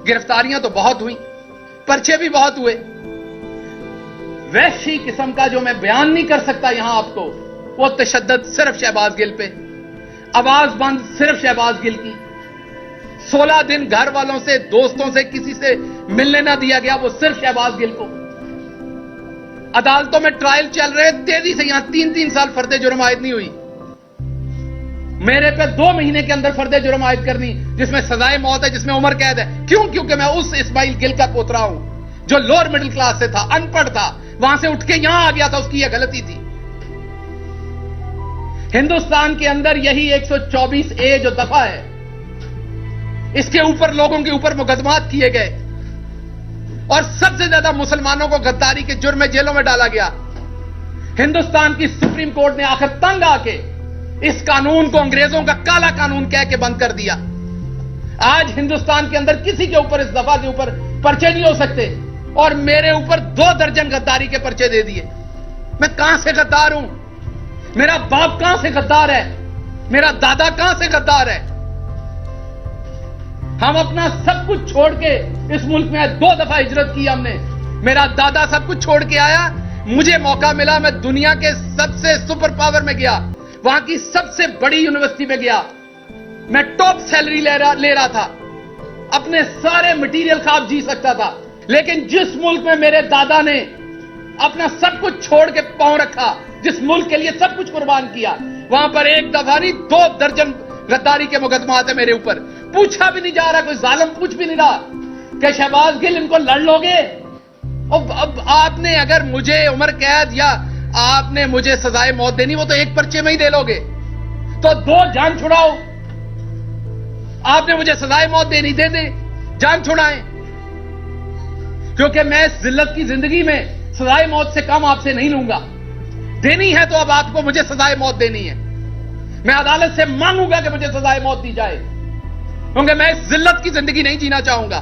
गिरफ्तारियां तो बहुत हुई, पर्चे भी बहुत हुए। वैसी किस्म का जो मैं बयान नहीं कर सकता यहां आपको, वो तशद्दुद सिर्फ शहबाज गिल पे, आवाज बंद सिर्फ शहबाज गिल की, 16 दिन घर वालों से, दोस्तों से, किसी से मिलने ना दिया गया, वो सिर्फ शहबाज गिल को। अदालतों में ट्रायल चल रहे, तेजी से यहां 3-3 साल फर्दे जुर्म आयद नहीं हुई। मेरे पे 2 महीने के अंदर फर्दे जुर्म आयद करनी, जिसमें सजाए मौत है, जिसमें उम्र कैद है। क्यों? क्योंकि मैं उस इस्माइल गिल का पोतरा हूं जो लोअर मिडिल क्लास से था, अनपढ़ था, वहां से उठ के यहां आ गया था। उसकी यह गलती थी। हिंदुस्तान के अंदर यही 124A जो दफा है, इसके ऊपर लोगों के ऊपर मुकदमात किए गए और सबसे ज्यादा मुसलमानों को गद्दारी के जुर्म में जेलों में डाला गया। हिंदुस्तान की सुप्रीम कोर्ट ने आखिर तंग आके इस कानून को अंग्रेजों का काला कानून कह के बंद कर दिया। आज हिंदुस्तान के अंदर किसी के ऊपर, इस दफा के ऊपर पर्चे नहीं हो सकते, और मेरे ऊपर 2 दर्जन गद्दारी के पर्चे दे दिए। मैं कहां से गद्दार हूं? मेरा बाप कहां से गद्दार है? मेरा दादा कहां से गद्दार है? हम अपना सब कुछ छोड़ के इस मुल्क में 2 दफा हिजरत की हमने। मेरा दादा सब कुछ छोड़ के आया, मुझे मौका मिला, मैं दुनिया के सबसे सुपर पावर में गया, वहां की सबसे बड़ी यूनिवर्सिटी में गया, मैं टॉप सैलरी ले रहा था, अपने सारे मटेरियल ख्वाब जी सकता था। लेकिन जिस मुल्क में मेरे दादा ने अपना सब कुछ छोड़ के पांव रखा, जिस मुल्क के लिए सब कुछ कुर्बान किया, वहां पर 1 दफा नहीं 2 दर्जन गद्दारी के मुकदमात है मेरे ऊपर। पूछा भी नहीं जा रहा, कोई जालिम पूछ भी नहीं रहा कि शहबाज गिल इनको लड़ लोगे। अब आपने अगर मुझे उम्र कैद या आपने मुझे सजाए मौत देनी, वो तो 1 पर्चे में ही दे लोगे, तो 2 जान छुड़ाओ। आपने मुझे सजाए मौत देनी, दे दे, जान छुड़ाएं। क्योंकि मैं इस जिल्लत की जिंदगी में सजाए मौत से कम आपसे नहीं लूंगा। देनी है तो अब आपको मुझे सजाए मौत देनी है। मैं अदालत से मांगूंगा कि मुझे सजाए मौत दी जाए, क्योंकि मैं इस जिल्लत की जिंदगी नहीं जीना चाहूंगा।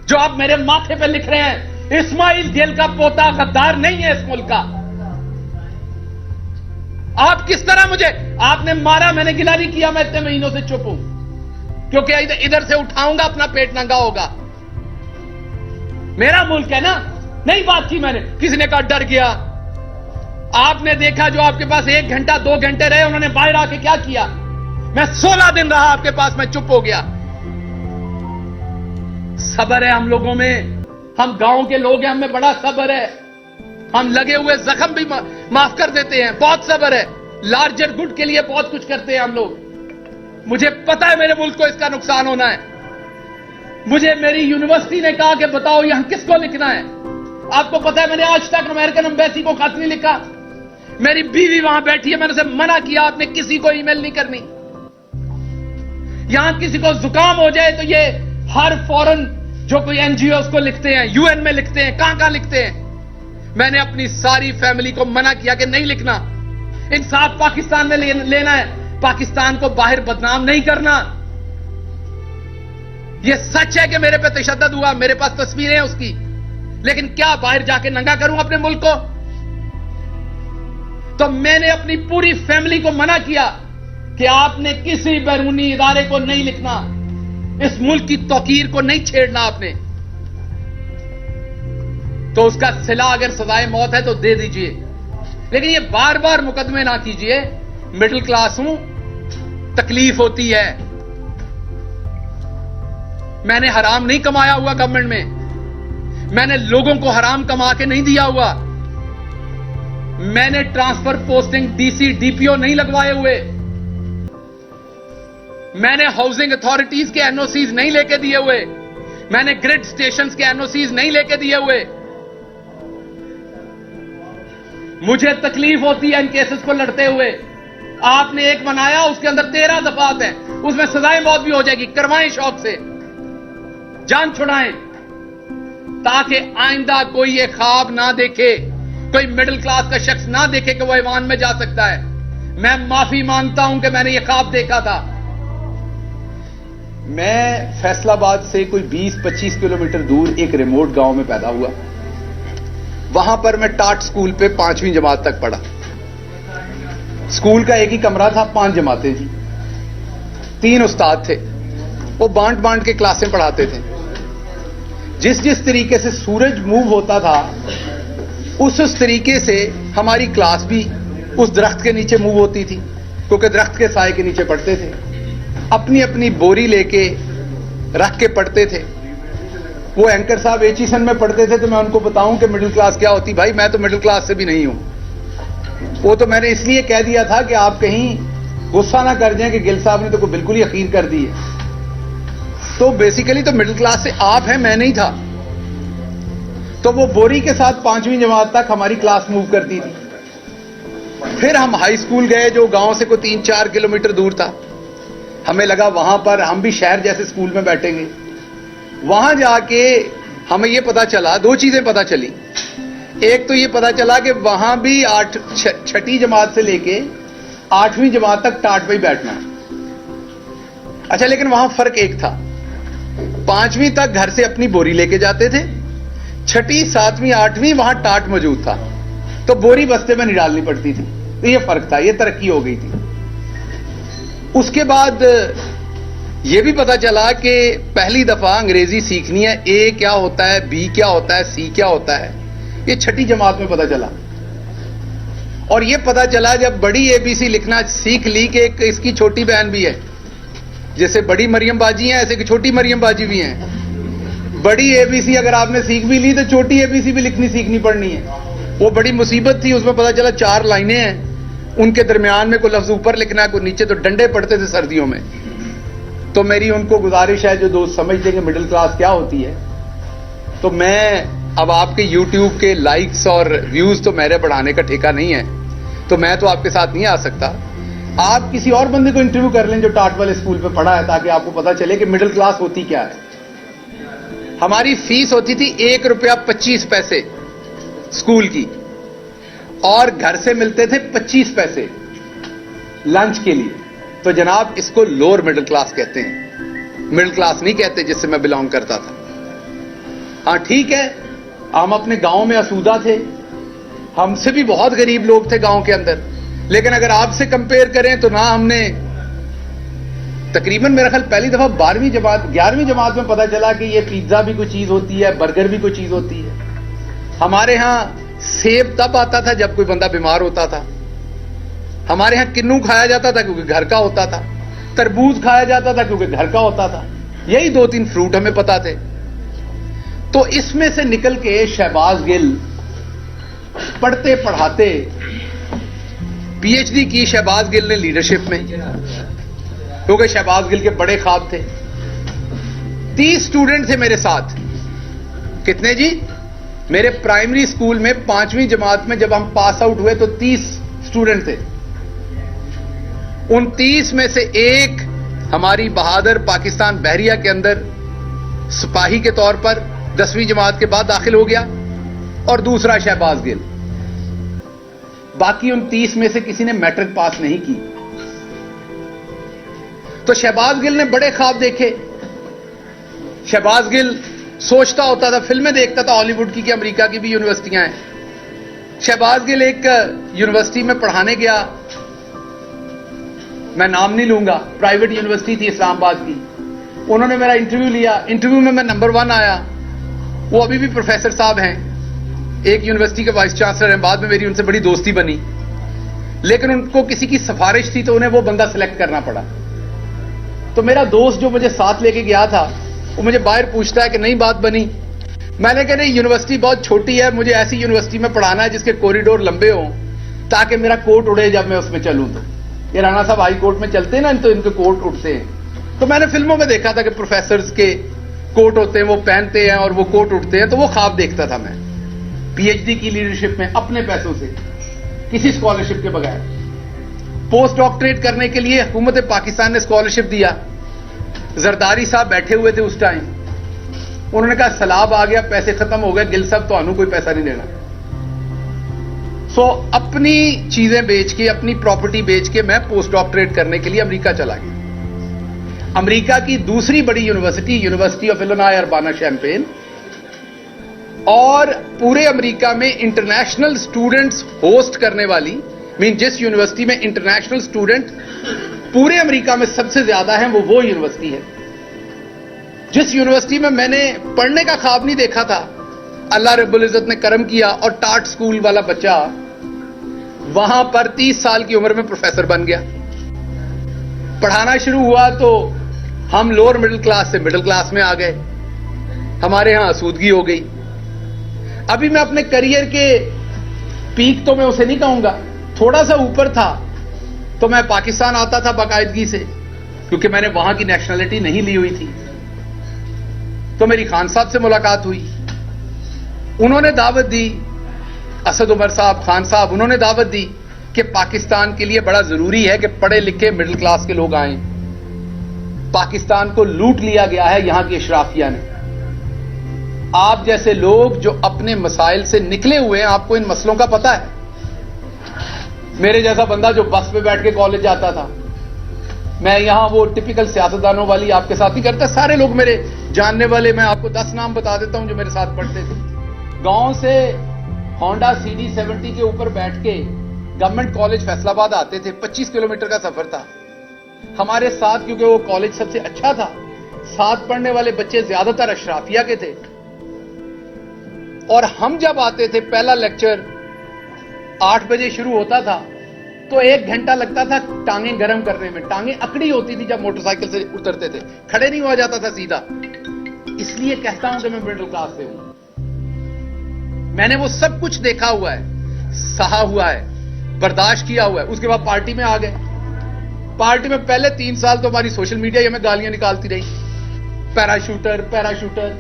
जो आप मेरे माथे पे लिख रहे हैं, इस्माइल गिल का पोता गद्दार नहीं है इस मुल्क का। आप किस तरह मुझे, आपने मारा, मैंने गिला नहीं किया, मैं इतने महीनों से चुप हूं, क्योंकि इधर से उठाऊंगा अपना पेट नंगा होगा। मेरा मुल्क है ना, नहीं बात की मैंने, किसी ने कहा डर गया। आपने देखा जो आपके पास 1 घंटा 2 घंटे रहे, उन्होंने बाहर आके क्या किया। मैं 16 दिन रहा आपके पास, मैं चुप हो गया। सब्र है हम लोगों में, हम गांव के लोग हैं, हमें बड़ा सब्र है। हम लगे हुए जख्म भी माफ कर देते हैं, बहुत सब्र है। लार्जर गुड के लिए बहुत कुछ करते हैं हम लोग। मुझे पता है मेरे मुल्क को इसका नुकसान होना है। मुझे मेरी यूनिवर्सिटी ने कहा कि बताओ यहां किसको लिखना है। आपको पता है मैंने आज तक अमेरिकन एम्बेसी को खत नहीं लिखा। मेरी बीवी वहां बैठी है, मैंने उसे मना किया, आपने किसी को ईमेल नहीं करनी। यहां किसी को जुकाम हो जाए तो ये हर फॉरेन जो कोई एनजीओ को लिखते हैं, यूएन में लिखते हैं, कहां लिखते हैं। मैंने अपनी सारी फैमिली को मना किया कि नहीं लिखना। इंसाफ पाकिस्तान में लेना है, पाकिस्तान को बाहर बदनाम नहीं करना। यह सच है कि मेरे पे तशद्दुद हुआ, मेरे पास तस्वीरें हैं उसकी, लेकिन क्या बाहर जाके नंगा करूं अपने मुल्क को? तो मैंने अपनी पूरी फैमिली को मना किया कि आपने किसी बैरूनी इदारे को नहीं लिखना, इस मुल्क की तौकीर को नहीं छेड़ना आपने। तो उसका सिला अगर सजाए मौत है तो दे दीजिए, लेकिन ये बार बार मुकदमे ना कीजिए। मिडिल क्लास हूं, तकलीफ होती है। मैंने हराम नहीं कमाया हुआ गवर्नमेंट में, मैंने लोगों को हराम कमा के नहीं दिया हुआ, मैंने ट्रांसफर पोस्टिंग डीसी डीपीओ नहीं लगवाए हुए, मैंने हाउसिंग अथॉरिटीज के एनओसीज नहीं लेके दिए हुए, मैंने ग्रिड स्टेशंस के एनओसीज नहीं लेके दिए हुए। मुझे तकलीफ होती है इन केसेस को लड़ते हुए। आपने एक बनाया, उसके अंदर 13 दफात है, उसमें सजाए मौत भी हो जाएगी। करवाएं शौक से, जान छुड़ाएं, ताकि आइंदा कोई ये ख्वाब ना देखे, कोई मिडिल क्लास का शख्स ना देखे कि वो ऐवान में जा सकता है। मैं माफी मांगता हूं कि मैंने ये ख्वाब देखा था। मैं फैसलाबाद से कोई 20-25 किलोमीटर दूर एक रिमोट गांव में पैदा हुआ। वहां पर मैं टाट स्कूल पे 5वीं जमात तक पढ़ा। स्कूल का एक ही कमरा था, 5 जमातें थी, 3 उस्ताद थे, वो बांट बांट के क्लासें पढ़ाते थे। जिस जिस तरीके से सूरज मूव होता था उस तरीके से हमारी क्लास भी उस दरख्त के नीचे मूव होती थी, क्योंकि दरख्त के साए के नीचे पढ़ते थे, अपनी अपनी बोरी लेके रख के पढ़ते थे। वो एंकर साहब एचीसन में पढ़ते थे, तो मैं उनको बताऊं कि मिडिल क्लास क्या होती, भाई मैं तो मिडिल क्लास से भी नहीं हूं। वो तो मैंने इसलिए कह दिया था कि आप कहीं गुस्सा ना कर जाएं कि गिल साहब ने तो बिल्कुल ही अखीर कर दी है। तो बेसिकली तो मिडिल क्लास से आप हैं, मैं नहीं था। तो वो बोरी के साथ 5वीं जमात तक हमारी क्लास मूव करती थी। फिर हम हाई स्कूल गए जो गांव से कोई 3-4 किलोमीटर दूर था। हमें लगा वहां पर हम भी शहर जैसे स्कूल में बैठेंगे। वहां जाके हमें ये पता चला, 2 चीजें पता चली। एक तो ये पता चला कि वहां भी 6ठी जमात से लेके 8वीं जमात तक टाट पे ही बैठना है। अच्छा, लेकिन वहां फर्क एक था, 5वीं तक घर से अपनी बोरी लेके जाते थे, 6ठी 7वीं 8वीं वहां टाट मौजूद था, तो बोरी बस्ते में नहीं डालनी पड़ती थी। तो ये फर्क था, ये तरक्की हो गई थी। उसके बाद ये भी पता चला कि पहली दफा अंग्रेजी सीखनी है, ए क्या होता है, बी क्या होता है, सी क्या होता है, ये 6ठी जमात में पता चला। और ये पता चला जब बड़ी एबीसी लिखना सीख ली कि इसकी छोटी बहन भी है, जैसे बड़ी मरियम बाजी है ऐसे कि छोटी मरियम बाजी भी हैं। बड़ी एबीसी अगर आपने सीख भी ली तो छोटी एबीसी भी लिखनी सीखनी पड़नी है। वो बड़ी मुसीबत थी। उसमें पता चला 4 लाइनें हैं, उनके दरमियान में कोई लफ्ज ऊपर लिखना है कोई नीचे, तो डंडे पड़ते थे सर्दियों में। तो मेरी उनको गुजारिश है, जो दोस्त समझते हैं कि मिडिल क्लास क्या होती है, तो मैं अब आपके यूट्यूब के लाइक्स और व्यूज तो मेरे बढ़ाने का ठेका नहीं है, तो मैं तो आपके साथ नहीं आ सकता। आप किसी और बंदे को इंटरव्यू कर लें जो टाट वाले स्कूल पे पढ़ा है, ताकि आपको पता चले कि मिडिल क्लास होती क्या है। हमारी फीस होती थी ₹1.25 स्कूल की, और घर से मिलते थे 25 पैसे लंच के लिए। तो जनाब इसको लोअर मिडिल क्लास कहते हैं, मिडिल क्लास नहीं कहते जिससे मैं बिलोंग करता था। हाँ ठीक है, हम अपने गांव में आसूदा थे, हमसे भी बहुत गरीब लोग थे गांव के अंदर, लेकिन अगर आपसे कंपेयर करें तो ना हमने तकरीबन मेरा ख्याल पहली दफा 11वीं जमात में पता चला कि ये पिज्जा भी कोई चीज होती है, बर्गर भी कोई चीज होती है। हमारे यहां सेब तब आता था जब कोई बंदा बीमार होता था। हमारे यहां किन्नू खाया जाता था क्योंकि घर का होता था, तरबूज खाया जाता था क्योंकि घर का होता था। यही 2-3 फ्रूट हमें पता थे। तो इसमें से निकल के शहबाज गिल पढ़ते पढ़ाते पीएचडी की शहबाज गिल ने लीडरशिप में, क्योंकि शहबाज गिल के बड़े ख्वाब थे। 30 स्टूडेंट थे मेरे साथ। कितने जी? मेरे प्राइमरी स्कूल में 5वीं जमात में जब हम पास आउट हुए तो 30 स्टूडेंट थे। उन 30 में से एक हमारी बहादुर पाकिस्तान बहरिया के अंदर सिपाही के तौर पर 10वीं जमात के बाद दाखिल हो गया, और दूसरा शहबाज गिल। बाकी उन 30 में से किसी ने मैट्रिक पास नहीं की। तो शहबाज गिल ने बड़े ख्वाब देखे। शहबाज गिल सोचता होता था, फिल्में देखता था हॉलीवुड की कि अमेरिका की भी यूनिवर्सिटियां हैं। शहबाज गिल एक यूनिवर्सिटी में पढ़ाने गया, मैं नाम नहीं लूंगा, प्राइवेट यूनिवर्सिटी थी इस्लामाबाद की। उन्होंने मेरा इंटरव्यू लिया, इंटरव्यू में मैं नंबर 1 आया। वो अभी भी प्रोफेसर साहब हैं, एक यूनिवर्सिटी के वाइस चांसलर हैं। बाद में मेरी उनसे बड़ी दोस्ती बनी, लेकिन उनको किसी की सिफारिश थी तो उन्हें वो बंदा सिलेक्ट करना पड़ा। तो मेरा दोस्त जो मुझे साथ लेके गया था वो मुझे बाहर पूछता है कि नहीं बात बनी। मैंने कहा नहीं, यूनिवर्सिटी बहुत छोटी है, मुझे ऐसी यूनिवर्सिटी में पढ़ाना है जिसके कॉरिडोर लंबे हों ताकि मेरा कोट उड़े जब मैं उसमें चलूं। तो ये राणा साहब हाई कोर्ट में चलते हैं ना, तो इनके कोट उड़ते हैं। तो मैंने फिल्मों में देखा था कि प्रोफेसर्स के कोट होते हैं, वो पहनते हैं और वो कोट उड़ते हैं। तो वो ख्वाब देखता था मैं, पीएचडी की लीडरशिप में अपने पैसों से, किसी स्कॉलरशिप के बगैर। पोस्ट डॉक्टरेट करने के लिए हुकूमत पाकिस्तान ने स्कॉलरशिप दिया। जरदारी साहब बैठे हुए थे उस टाइम, उन्होंने कहा सैलाब आ गया, पैसे खत्म हो गए, गिल साहब तो कोई पैसा नहीं देना। सो अपनी चीजें बेच के, अपनी प्रॉपर्टी बेच के मैं पोस्ट डॉक्टरेट करने के लिए अमेरिका चला गया। अमेरिका की दूसरी बड़ी university, university of Illinois Urbana champagne, और पूरे अमेरिका में इंटरनेशनल स्टूडेंट्स होस्ट करने वाली, जिस यूनिवर्सिटी में इंटरनेशनल स्टूडेंट पूरे अमेरिका में सबसे ज्यादा हैं, वो यूनिवर्सिटी है। جس یونیورسٹی میں میں نے پڑھنے کا خواب نہیں دیکھا تھا، اللہ رب العزت نے کرم کیا اور ٹاٹ سکول والا بچہ وہاں پر 30 سال کی عمر میں پروفیسر بن گیا. پڑھانا شروع ہوا تو ہم لوور مڈل کلاس سے مڈل کلاس میں آ گئے. ہمارے ہاں آسودگی ہو گئی. ابھی میں اپنے کریئر کے پیک تو میں اسے نہیں کہوں گا، تھوڑا سا اوپر تھا تو میں پاکستان آتا تھا باقاعدگی سے، کیونکہ میں نے وہاں کی نیشنلٹی نہیں لی ہوئی تھی. تو میری خان صاحب سے ملاقات ہوئی، انہوں نے دعوت دی، اسد عمر صاحب، خان صاحب، انہوں نے دعوت دی کہ پاکستان کے لیے بڑا ضروری ہے کہ پڑھے لکھے مڈل کلاس کے لوگ آئیں. پاکستان کو لوٹ لیا گیا ہے یہاں کی اشرافیہ نے. آپ جیسے لوگ جو اپنے مسائل سے نکلے ہوئے ہیں، آپ کو ان مسئلوں کا پتہ ہے. میرے جیسا بندہ جو بس پہ بیٹھ کے کالج جاتا تھا، میں یہاں وہ ٹپیکل سیاستدانوں والی آپ کے ساتھ نہیں کرتا. سارے لوگ میرے جاننے والے، میں آپ کو 10 نام بتا دیتا ہوں جو میرے ساتھ پڑھتے تھے. گاؤں سے ہونڈا CD70 کے اوپر بیٹھ کے گورنمنٹ کالج فیصل آباد آتے تھے. 25 کلومیٹر کا سفر تھا. ہمارے ساتھ، کیونکہ وہ کالج سب سے اچھا تھا، ساتھ پڑھنے والے بچے زیادہ تر اشرافیہ کے تھے. اور ہم جب آتے تھے، پہلا لیکچر 8 بجے شروع ہوتا تھا تو 1 گھنٹہ لگتا تھا ٹانگیں گرم کرنے میں. ٹانگیں اکڑی ہوتی تھی جب موٹر سائیکل سے اترتے تھے، کھڑے نہیں ہوا جاتا تھا سیدھا. اس لیے کہتا ہوں کہ میں مڈل کلاس سے ہوں. میں نے وہ سب کچھ دیکھا ہوا ہے، سہا ہوا ہے، برداشت کیا ہوا ہے. اس کے بعد پارٹی میں آ گئے. پارٹی میں پہلے 3 سال تو ہماری سوشل میڈیا ہی ہمیں گالیاں نکالتی رہی، پیراشوٹر پیراشوٹر.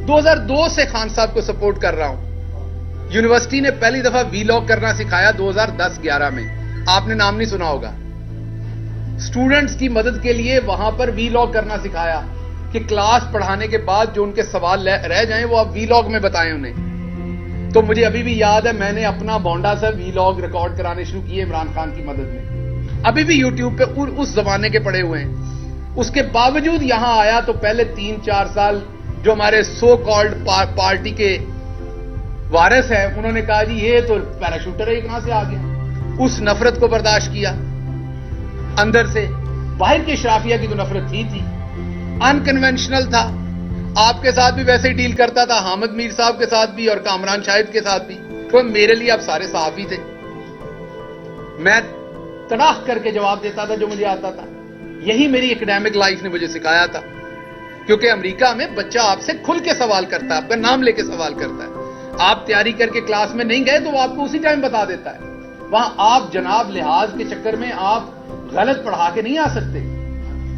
2002 سے خان صاحب کو سپورٹ کر رہا ہوں. یونیورسٹی نے پہلی دفعہ وی لاگ کرنا سکھایا 2010-11 میں. آپ نے نام نہیں سنا ہوگا. سٹوڈنٹس کی مدد کے لیے وہاں پر وی لاگ کرنا سکھایا کہ کلاس پڑھانے کے بعد جو ان کے سوال رہ جائیں وہ آپ وی لاگ میں بتائیں انہیں. تو مجھے ابھی بھی یاد ہے، میں نے اپنا بونڈا سے وی لاگ ریکارڈ کرانے شروع کیے عمران خان کی مدد میں. ابھی بھی یوٹیوب پہ اس زمانے کے پڑے ہوئے ہیں. اس کے باوجود یہاں آیا تو پہلے 3-4 سال جو ہمارے سو کالڈ پارٹی کے وارث ہیں، انہوں نے کہا جی یہ تو پیراشوٹر ہے، یہ کہاں سے آ گیا. اس نفرت کو برداشت کیا اندر سے. باہر کی اشرافیہ کی تو نفرت تھی. انکنونشنل تھا. آپ کے ساتھ بھی ویسے ہی ڈیل کرتا تھا، حامد میر صاحب کے ساتھ بھی اور کامران شاہد کے ساتھ بھی. تو میرے لیے آپ سارے صحافی تھے. میں تڑاخ کر کے جواب دیتا تھا جو مجھے آتا تھا. یہی میری ایکڈیمک لائف نے مجھے سکھایا تھا. کیونکہ امریکہ میں بچہ آپ سے کھل کے سوال کرتا ہے، آپ کا نام لے کے سوال کرتا ہے. آپ تیاری کر کے کلاس میں نہیں گئے تو وہ آپ کو اسی ٹائم بتا دیتا ہے. وہاں آپ جناب لحاظ کے چکر میں آپ غلط پڑھا کے نہیں آ سکتے.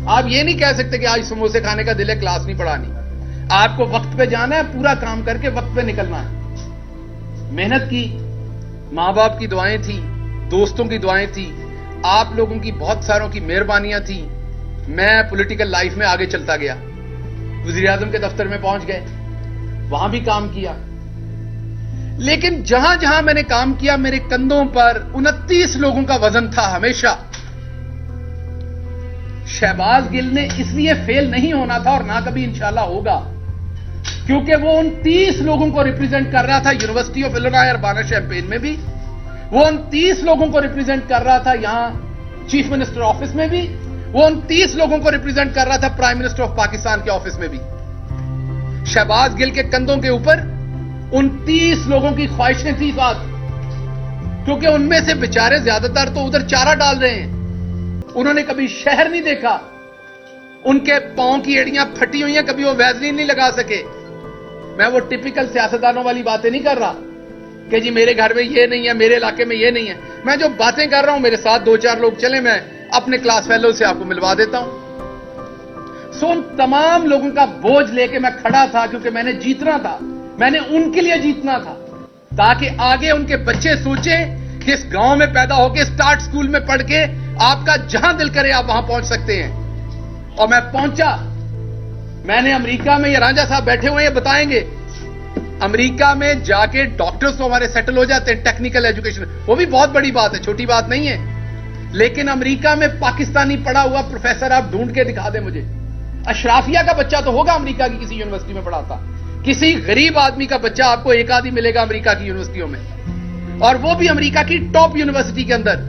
آپ یہ نہیں کہہ سکتے کہ آج سموسے کھانے کا دل ہے، کلاس نہیں پڑھانی. آپ کو وقت پہ جانا ہے، پورا کام کر کے وقت پہ نکلنا ہے. محنت کی، ماں باپ کی دعائیں تھیں، دوستوں کی دعائیں تھیں، آپ لوگوں کی بہت ساروں کی مہربانیاں تھیں. میں پولیٹیکل لائف میں آگے چلتا گیا. وزیر اعظم کے دفتر میں پہنچ گئے، وہاں بھی کام کیا. لیکن جہاں جہاں میں نے کام کیا میرے کندھوں پر 29 لوگوں کا وزن تھا ہمیشہ. شہباز گل نے اس لیے فیل نہیں ہونا تھا اور نہ کبھی انشاءاللہ ہوگا، کیونکہ وہ 29 لوگوں کو ریپرزینٹ کر رہا تھا یونیورسٹی آف الینوائے اربانا شیمپین میں بھی. وہ 29 لوگوں کو ریپرزینٹ کر رہا تھا یہاں چیف منسٹر آفس میں بھی. وہ 29 لوگوں کو ریپرزینٹ کر رہا تھا پرائم منسٹر آف پاکستان کے آفس میں بھی. شہباز گل کے کندھوں کے اوپر 29 لوگوں کی خواہشیں تھی ساتھ، کیونکہ ان میں سے بیچارے زیادہ تر تو ادھر چارہ ڈال رہے ہیں. انہوں نے کبھی شہر نہیں دیکھا، ان کے پاؤں کی ایڑیاں پھٹی ہوئی ہیں، کبھی وہ ویزلین نہیں لگا سکے. میں وہ ٹپیکل سیاستدانوں والی باتیں نہیں کر رہا کہ جی میرے گھر میں یہ نہیں ہے، میرے علاقے میں یہ نہیں ہے. میں جو باتیں کر رہا ہوں، میرے ساتھ 2-4 لوگ چلیں، میں اپنے کلاس فیلو سے آپ کو ملوا دیتا ہوں. ان تمام لوگوں کا بوجھ لے کے میں کھڑا تھا، کیونکہ میں نے جیتنا تھا. میں نے ان کے لیے جیتنا تھا تاکہ آگے ان کے بچے سوچیں کہ اس گاؤں میں پیدا ہو کے سٹارٹ سکول میں پڑھ کے آپ کا جہاں دل کرے آپ وہاں پہنچ سکتے ہیں. اور میں پہنچا. میں نے امریکہ میں، یہ رانجھا صاحب بیٹھے ہوئے ہیں بتائیں گے، امریکہ میں جا کے ڈاکٹرز تو ہمارے سیٹل ہو جاتے ہیں، ٹیکنیکل ایجوکیشن، وہ بھی بہت بڑی بات ہے، چھوٹی بات نہیں ہے. لیکن امریکہ میں پاکستانی پڑھا ہوا پروفیسر آپ ڈھونڈ کے دکھا دیں مجھے. اشرافیہ کا بچہ تو ہوگا امریکہ کی کسی یونیورسٹی میں پڑھاتا، کسی غریب آدمی کا بچہ آپ کو ایک آدھی ملے گا امریکہ کی یونیورسٹیوں میں، اور وہ بھی امریکہ کی ٹاپ یونیورسٹی کے اندر.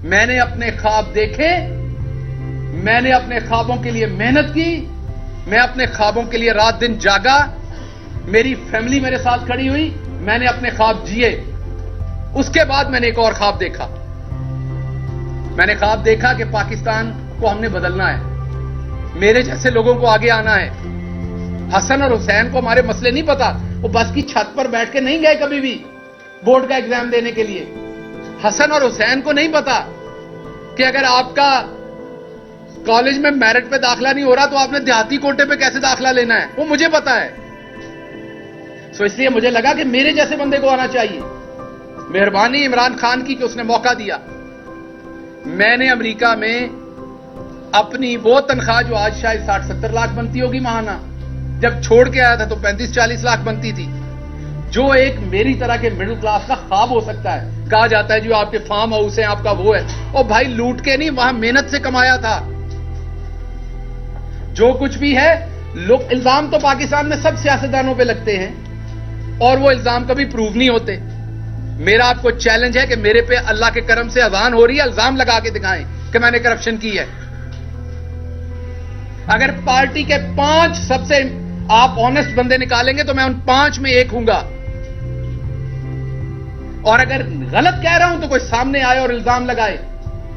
میں نے اپنے خواب دیکھے، میں نے اپنے خوابوں کے لیے محنت کی. میں اپنے خوابوں کے لیے رات دن جاگا, میری فیملی میرے ساتھ کھڑی ہوئی, میں نے اپنے خواب جیے. اس کے بعد میں نے ایک اور خواب دیکھا. میں نے خواب دیکھا کہ پاکستان کو ہم نے بدلنا ہے, میرے جیسے لوگوں کو آگے آنا ہے. حسن اور حسین کو ہمارے مسئلے نہیں پتا, وہ بس کی چھت پر بیٹھ کے نہیں گئے کبھی بھی بورڈ کا ایگزام دینے کے لیے. حسن اور حسین کو نہیں پتا کہ اگر آپ کا کالج میں میرٹ پہ داخلہ نہیں ہو رہا تو آپ نے دیہاتی کوٹے پہ کیسے داخلہ لینا ہے, وہ مجھے پتا ہے. سو اس لیے مجھے لگا کہ میرے جیسے بندے کو آنا چاہیے. مہربانی عمران خان کی کہ اس نے موقع دیا. میں نے امریکہ میں اپنی وہ تنخواہ جو آج شاید 60-70 لاکھ بنتی ہوگی ماہانہ, جب چھوڑ کے آیا تھا تو 35-40 لاکھ بنتی تھی, جو ایک میری طرح کے مڈل کلاس کا خواب ہو سکتا ہے. کہا جاتا ہے جو آپ کے فارم ہاؤس ہیں آپ کا وہ ہے, اور بھائی لوٹ کے نہیں, وہاں محنت سے کمایا تھا. جو کچھ بھی ہے, لوگ الزام تو پاکستان میں سب سیاستدانوں پہ لگتے ہیں اور وہ الزام کبھی پروو نہیں ہوتے. میرا آپ کو چیلنج ہے کہ میرے پہ اللہ کے کرم سے اذان ہو رہی ہے, الزام لگا کے دکھائیں کہ میں نے کرپشن کی ہے. اگر پارٹی کے 5 سب سے آپ آنےسٹ بندے نکالیں گے تو میں ان 5 میں ایک ہوں گا, اور اگر غلط کہہ رہا ہوں تو کوئی سامنے آئے اور الزام لگائے.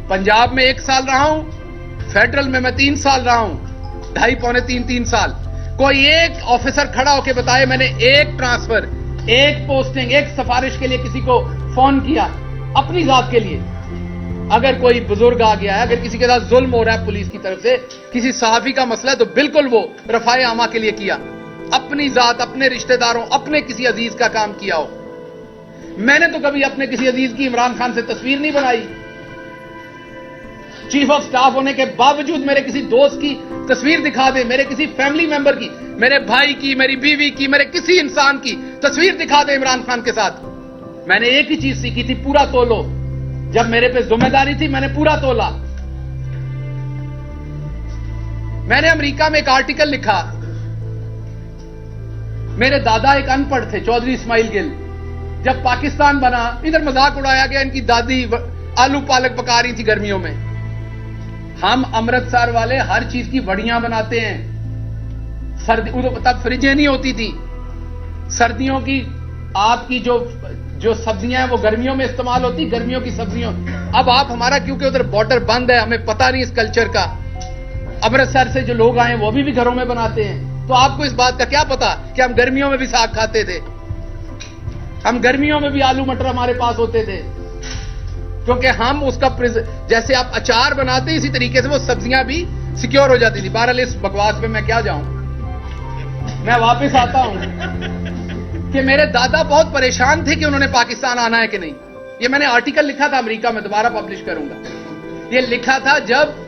پنجاب میں 1 سال رہا ہوں, فیڈرل میں 3 سال رہا ہوں, 2.5-3 سال. کوئی ایک آفیسر کھڑا ہو کے بتائے میں نے ایک ٹرانسفر, ایک پوسٹنگ, ایک سفارش کے لیے کسی کو فون کیا اپنی ذات کے لیے. اگر کوئی بزرگ آ گیا ہے, اگر کسی کے ساتھ ظلم ہو رہا ہے پولیس کی طرف سے, کسی صحافی کا مسئلہ ہے, تو بالکل وہ رفع عامہ کے لیے کیا, اپنی ذات, اپنے رشتہ داروں, اپنے کسی عزیز کا کام کیا ہو. میں نے تو کبھی اپنے کسی عزیز کی عمران خان سے تصویر نہیں بنائی. چیف آف سٹاف ہونے کے باوجود میرے کسی دوست کی تصویر دکھا دے, میرے کسی فیملی ممبر کی, میرے بھائی کی, میری بیوی کی, میرے کسی انسان کی تصویر دکھا دے عمران خان کے ساتھ. میں نے ایک ہی چیز سیکھی تھی, پورا تولو. جب میرے پہ ذمہ داری تھی میں نے پورا تولا. میں نے امریکہ میں ایک آرٹیکل لکھا. میرے دادا ایک ان پڑھ تھے, چودھری اسماعیل گل. جب پاکستان بنا ادھر مذاق اڑایا گیا ان کی دادی آلو پالک پکا رہی تھی گرمیوں میں. ہم امرتسر والے ہر چیز کی وڑیاں بناتے ہیں. تب فریجیں نہیں ہوتی تھی. سردیوں کی آپ کی جو سبزیاں ہیں وہ گرمیوں میں استعمال ہوتی, گرمیوں کی سبزیوں. اب آپ ہمارا کیونکہ ادھر بارڈر بند ہے, ہمیں پتہ نہیں اس کلچر کا. امرتسر سے جو لوگ آئے وہ بھی گھروں میں بناتے ہیں. تو آپ کو اس بات کا کیا پتا کہ ہم گرمیوں میں بھی ساگ کھاتے تھے, ہم گرمیوں میں بھی آلو مٹر ہمارے پاس ہوتے تھے, کیونکہ ہم اس کا جیسے آپ اچار بناتے ہیں اسی طریقے سے وہ سبزیاں بھی سیکیور ہو جاتی تھی. بہرحال اس بکواس پہ میں کیا جاؤں, میں واپس آتا ہوں کہ میرے دادا بہت پریشان تھے کہ انہوں نے پاکستان آنا ہے کہ نہیں. یہ میں نے آرٹیکل لکھا تھا امریکہ میں, دوبارہ پبلش کروں گا. یہ لکھا تھا جب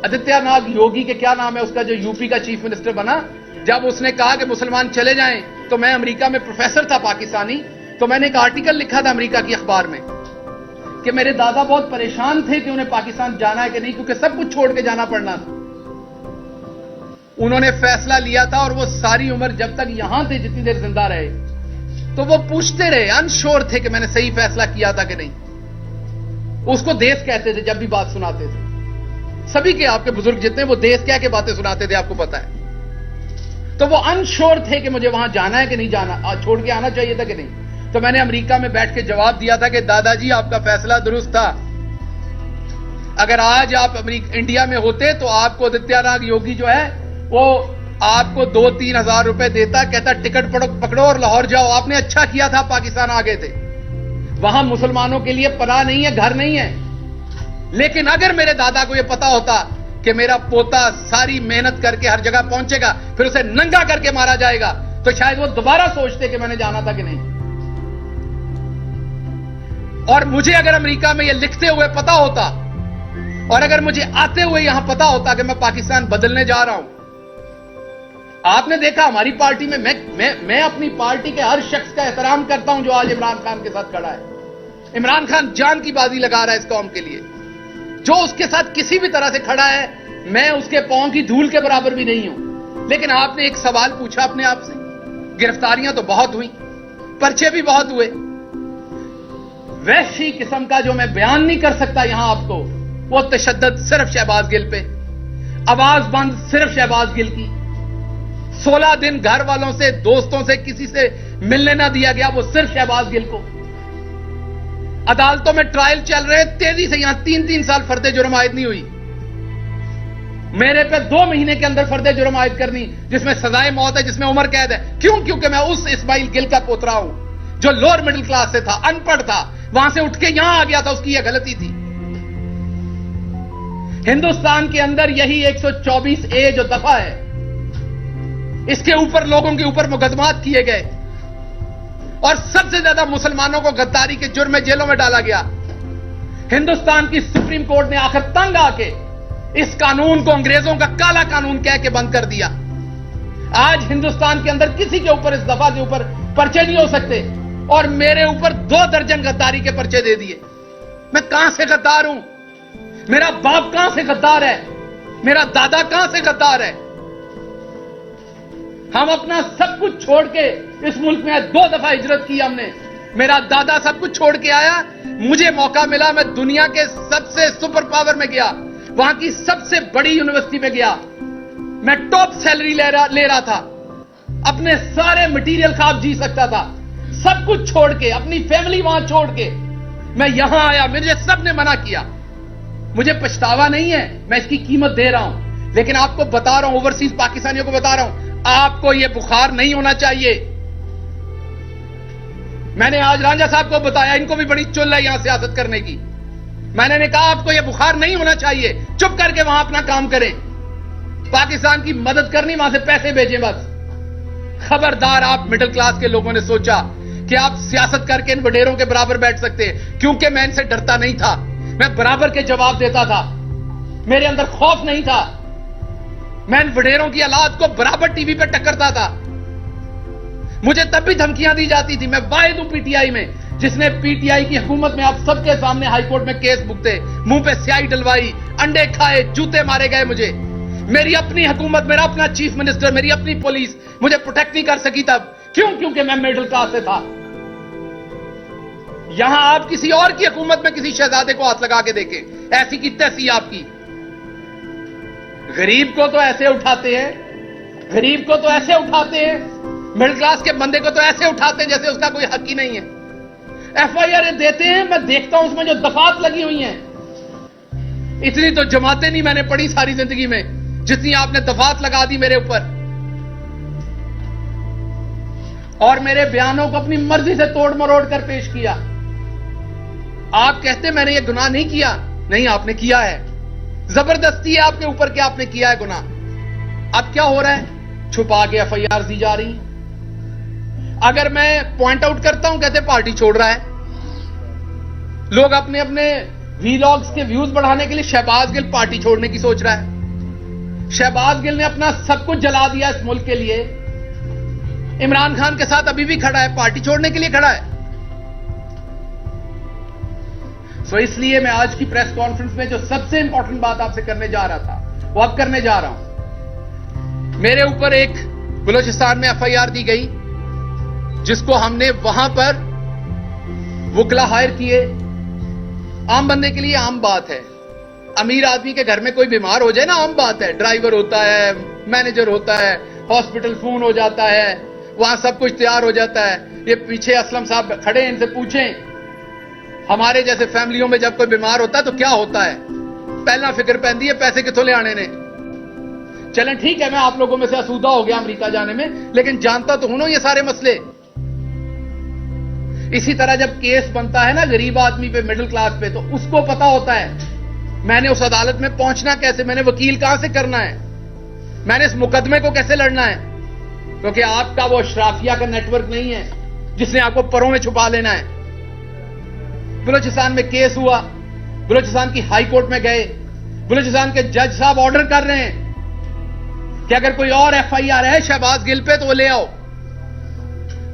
آدتیہ ناتھ یوگی کے کیا نام ہے اس کا, جو یو پی کا چیف منسٹر بنا, جب اس نے کہا کہ مسلمان چلے جائیں, تو میں امریکہ میں پروفیسر تھا پاکستانی, تو میں نے ایک آرٹیکل لکھا تھا امریکہ کی اخبار میں کہ میرے دادا بہت پریشان تھے کہ انہیں پاکستان جانا ہے کہ نہیں, کیونکہ سب کچھ چھوڑ کے جانا پڑنا تھا. انہوں نے فیصلہ لیا تھا اور وہ ساری عمر جب تک یہاں تھے, جتنی دیر زندہ رہے, تو وہ پوچھتے رہے, انشور تھے کہ میں نے صحیح فیصلہ کیا تھا کہ نہیں. اس کو دیس کہتے تھے جب بھی بات سناتے تھے. سبھی کے آپ کے بزرگ جتنے وہ دیس کہہ کے باتیں سناتے تھے, آپ کو پتا ہے. تو وہ انشور تھے کہ مجھے وہاں جانا ہے کہ نہیں جانا, چھوڑ کے آنا چاہیے تھا کہ نہیں. تو میں نے امریکہ میں بیٹھ کے جواب دیا تھا کہ دادا جی آپ کا فیصلہ درست تھا. اگر آج آپ انڈیا میں ہوتے تو آپ کو آدتیہ ناتھ یوگی جو ہے وہ آپ کو 2-3 ہزار روپے دیتا, کہتا ٹکٹ پکڑو اور لاہور جاؤ. آپ نے اچھا کیا تھا, پاکستان آ گئے تھے. وہاں مسلمانوں کے لیے پناہ نہیں ہے, گھر نہیں ہے. لیکن اگر میرے دادا کو یہ پتا ہوتا کہ میرا پوتا ساری محنت کر کے ہر جگہ پہنچے گا, پھر اسے ننگا کر کے مارا جائے گا, تو شاید وہ دوبارہ سوچتے کہ میں نے جانا تھا کہ نہیں. اور مجھے اگر امریکہ میں یہ لکھتے ہوئے پتا ہوتا, اور اگر مجھے آتے ہوئے یہاں پتا ہوتا کہ میں پاکستان بدلنے جا رہا ہوں. آپ نے دیکھا ہماری پارٹی میں میں اپنی پارٹی کے ہر شخص کا احترام کرتا ہوں جو آج عمران خان کے ساتھ کھڑا ہے. عمران خان جان کی بازی لگا رہا ہے اس قوم کے لیے. جو اس کے ساتھ کسی بھی طرح سے کھڑا ہے, میں اس کے پاؤں کی دھول کے برابر بھی نہیں ہوں. لیکن آپ نے ایک سوال پوچھا اپنے آپ سے, گرفتاریاں تو بہت ہوئی, پرچے بھی بہت ہوئے. وحشی قسم کا جو میں بیان نہیں کر سکتا یہاں آپ کو, وہ تشدد صرف شہباز گل پہ. आवाज बंद सिर्फ शहबाज गिल की। 16 दिन घर वालों से, दोस्तों से, किसी से मिलने ना दिया गया, वो सिर्फ शहबाज गिल को। अदालतों में ट्रायल चल रहे, तेजी से यहां 3-3 साल फर्दे जुर्म आयद नहीं हुई। मेरे पे 2 महीने के अंदर फर्दे जुर्म आयद करनी, जिसमें सजाए मौत है, जिसमें उम्र कैद है। क्यों? क्योंकि मैं उस इस्माइल गिल का पोतरा हूं जो लोअर मिडिल क्लास से था, अनपढ़ था, वहां से उठ के यहां आ गया था। उसकी यह गलती थी। हिंदुस्तान के अंदर यही 124A जो दफा है, इसके ऊपर लोगों के ऊपर मुकदमात किए गए और सबसे ज्यादा मुसलमानों को गद्दारी के जुर्म में जेलों में डाला गया। हिंदुस्तान की सुप्रीम कोर्ट ने आखिर तंग आके इस कानून को अंग्रेजों का काला कानून कह के बंद कर दिया। आज हिंदुस्तान के अंदर किसी के ऊपर, इस दफा के ऊपर पर्चे नहीं हो सकते, और मेरे ऊपर 2 दर्जन गद्दारी के पर्चे दे दिए। मैं कहां से गद्दार हूं? मेरा बाप कहां से गद्दार है? मेरा दादा कहां से गद्दार है? हम अपना सब कुछ छोड़ के इस मुल्क में 2 दफा हिजरत की हमने। मेरा दादा सब कुछ छोड़ के आया, मुझे मौका मिला, मैं दुनिया के सबसे सुपर पावर में गया, वहां की सबसे बड़ी यूनिवर्सिटी में गया, मैं टॉप सैलरी ले रहा था, अपने सारे मटेरियल ख्वाब जी सकता था, सब कुछ छोड़ के, अपनी फैमिली वहां छोड़ के मैं यहां आया। मुझे सबने मना किया, मुझे पछतावा नहीं है, मैं इसकी कीमत दे रहा हूं। लेकिन आपको बता रहा हूं, ओवरसीज पाकिस्तानियों को बता रहा हूं, आपको यह बुखार नहीं होना चाहिए। मैंने आज रांझा साहब को बताया, इनको भी बड़ी चुल है यहां सियासत करने की। मैंने कहा आपको यह बुखार नहीं होना चाहिए, चुप करके वहां अपना काम करें, पाकिस्तान की मदद करनी, वहां से पैसे भेजें बस। खबरदार, आप मिडिल क्लास के लोगों ने सोचा कि आप सियासत करके इन वडेरों के बराबर बैठ सकते हैं। क्योंकि मैं इनसे डरता नहीं था, मैं बराबर के जवाब देता था, मेरे अंदर खौफ नहीं था, मैं इन वडेरों की औलाद को बराबर टीवी पे टक्करता था। मुझे तब भी धमकियां दी जाती थी। मैं वाहिद हूं पीटीआई में जिसने पीटीआई की हुकूमत में आप सबके सामने हाईकोर्ट में केस भुगते, मुंह पे स्याही डलवाई, अंडे खाए, जूते मारे गए मुझे। मेरी अपनी हुकूमत, मेरा अपना चीफ मिनिस्टर, मेरी अपनी पुलिस मुझे प्रोटेक्ट नहीं कर सकी तब। क्यों? क्योंकि मैं मिडिल क्लास से था। यहां आप किसी और की हुकूमत में किसी शहजादे को हाथ लगा के देखें, ऐसी की तैसी आपकी। गरीब को तो ऐसे उठाते हैं, गरीब को तो ऐसे उठाते हैं, मिडिल क्लास के बंदे को तो ऐसे उठाते हैं जैसे उसका कोई हक ही नहीं है। एफआईआर देते हैं, मैं देखता हूं उसमें जो दफात लगी हुई हैं, इतनी तो जमातें नहीं मैंने पढ़ी सारी जिंदगी में जितनी आपने दफात लगा दी मेरे ऊपर। और मेरे बयानों को अपनी मर्जी से तोड़ मरोड़ कर पेश किया। आप कहते मैंने ये गुनाह नहीं किया, नहीं आपने किया है। जबरदस्ती है आपके ऊपर कि आपने किया है गुनाह। अब क्या हो रहा है? छुपा के एफआईआर दी जा रही। अगर मैं पॉइंट आउट करता हूं, कहते पार्टी छोड़ रहा है। लोग अपने अपने वीलॉग्स के व्यूज बढ़ाने के लिए शहबाज गिल पार्टी छोड़ने की सोच रहा है। शहबाज गिल ने अपना सब कुछ जला दिया इस मुल्क के लिए। इमरान खान के साथ अभी भी खड़ा है, पार्टी छोड़ने के लिए खड़ा है। सो इसलिए मैं आज की प्रेस कॉन्फ्रेंस में जो सबसे इंपॉर्टेंट बात आपसे करने जा रहा था वो अब करने जा रहा हूं। मेरे ऊपर एक बलूचिस्तान में एफआईआर दी गई जिसको हमने वहां पर वकला हायर किए। आम बंदे के लिए आम बात है, अमीर आदमी के घर में कोई बीमार हो जाए ना, आम बात है। ड्राइवर होता है, मैनेजर होता है, हॉस्पिटल फोन हो जाता है, वहां सब कुछ तैयार हो जाता है। ये पीछे असलम साहब खड़े हैं, इनसे पूछें हमारे जैसे फैमिलियों में जब कोई बीमार होता है तो क्या होता है? पहला फिक्र पैंदी है पैसे कितों ले आने ने। चलें ठीक है, मैं आप लोगों में से आसूदा हो गया अमेरिका जाने में, लेकिन जानता तो हूं ना ये सारे मसले। इसी तरह जब केस बनता है ना गरीब आदमी पे, मिडिल क्लास पे, तो उसको पता होता है मैंने उस अदालत में पहुंचना कैसे, मैंने वकील कहां से करना है, मैंने इस मुकदमे को कैसे लड़ना है। क्योंकि आपका वो अशराफिया का नेटवर्क नहीं है जिसने आपको परों में छुपा लेना है। बलूचिस्तान में केस हुआ, बलूचिस्तान की हाई कोर्ट में गए, बलूचिस्तान के जज साहब ऑर्डर कर रहे हैं कि अगर कोई और एफआईआर है शहबाज गिल पे तो वो ले आओ।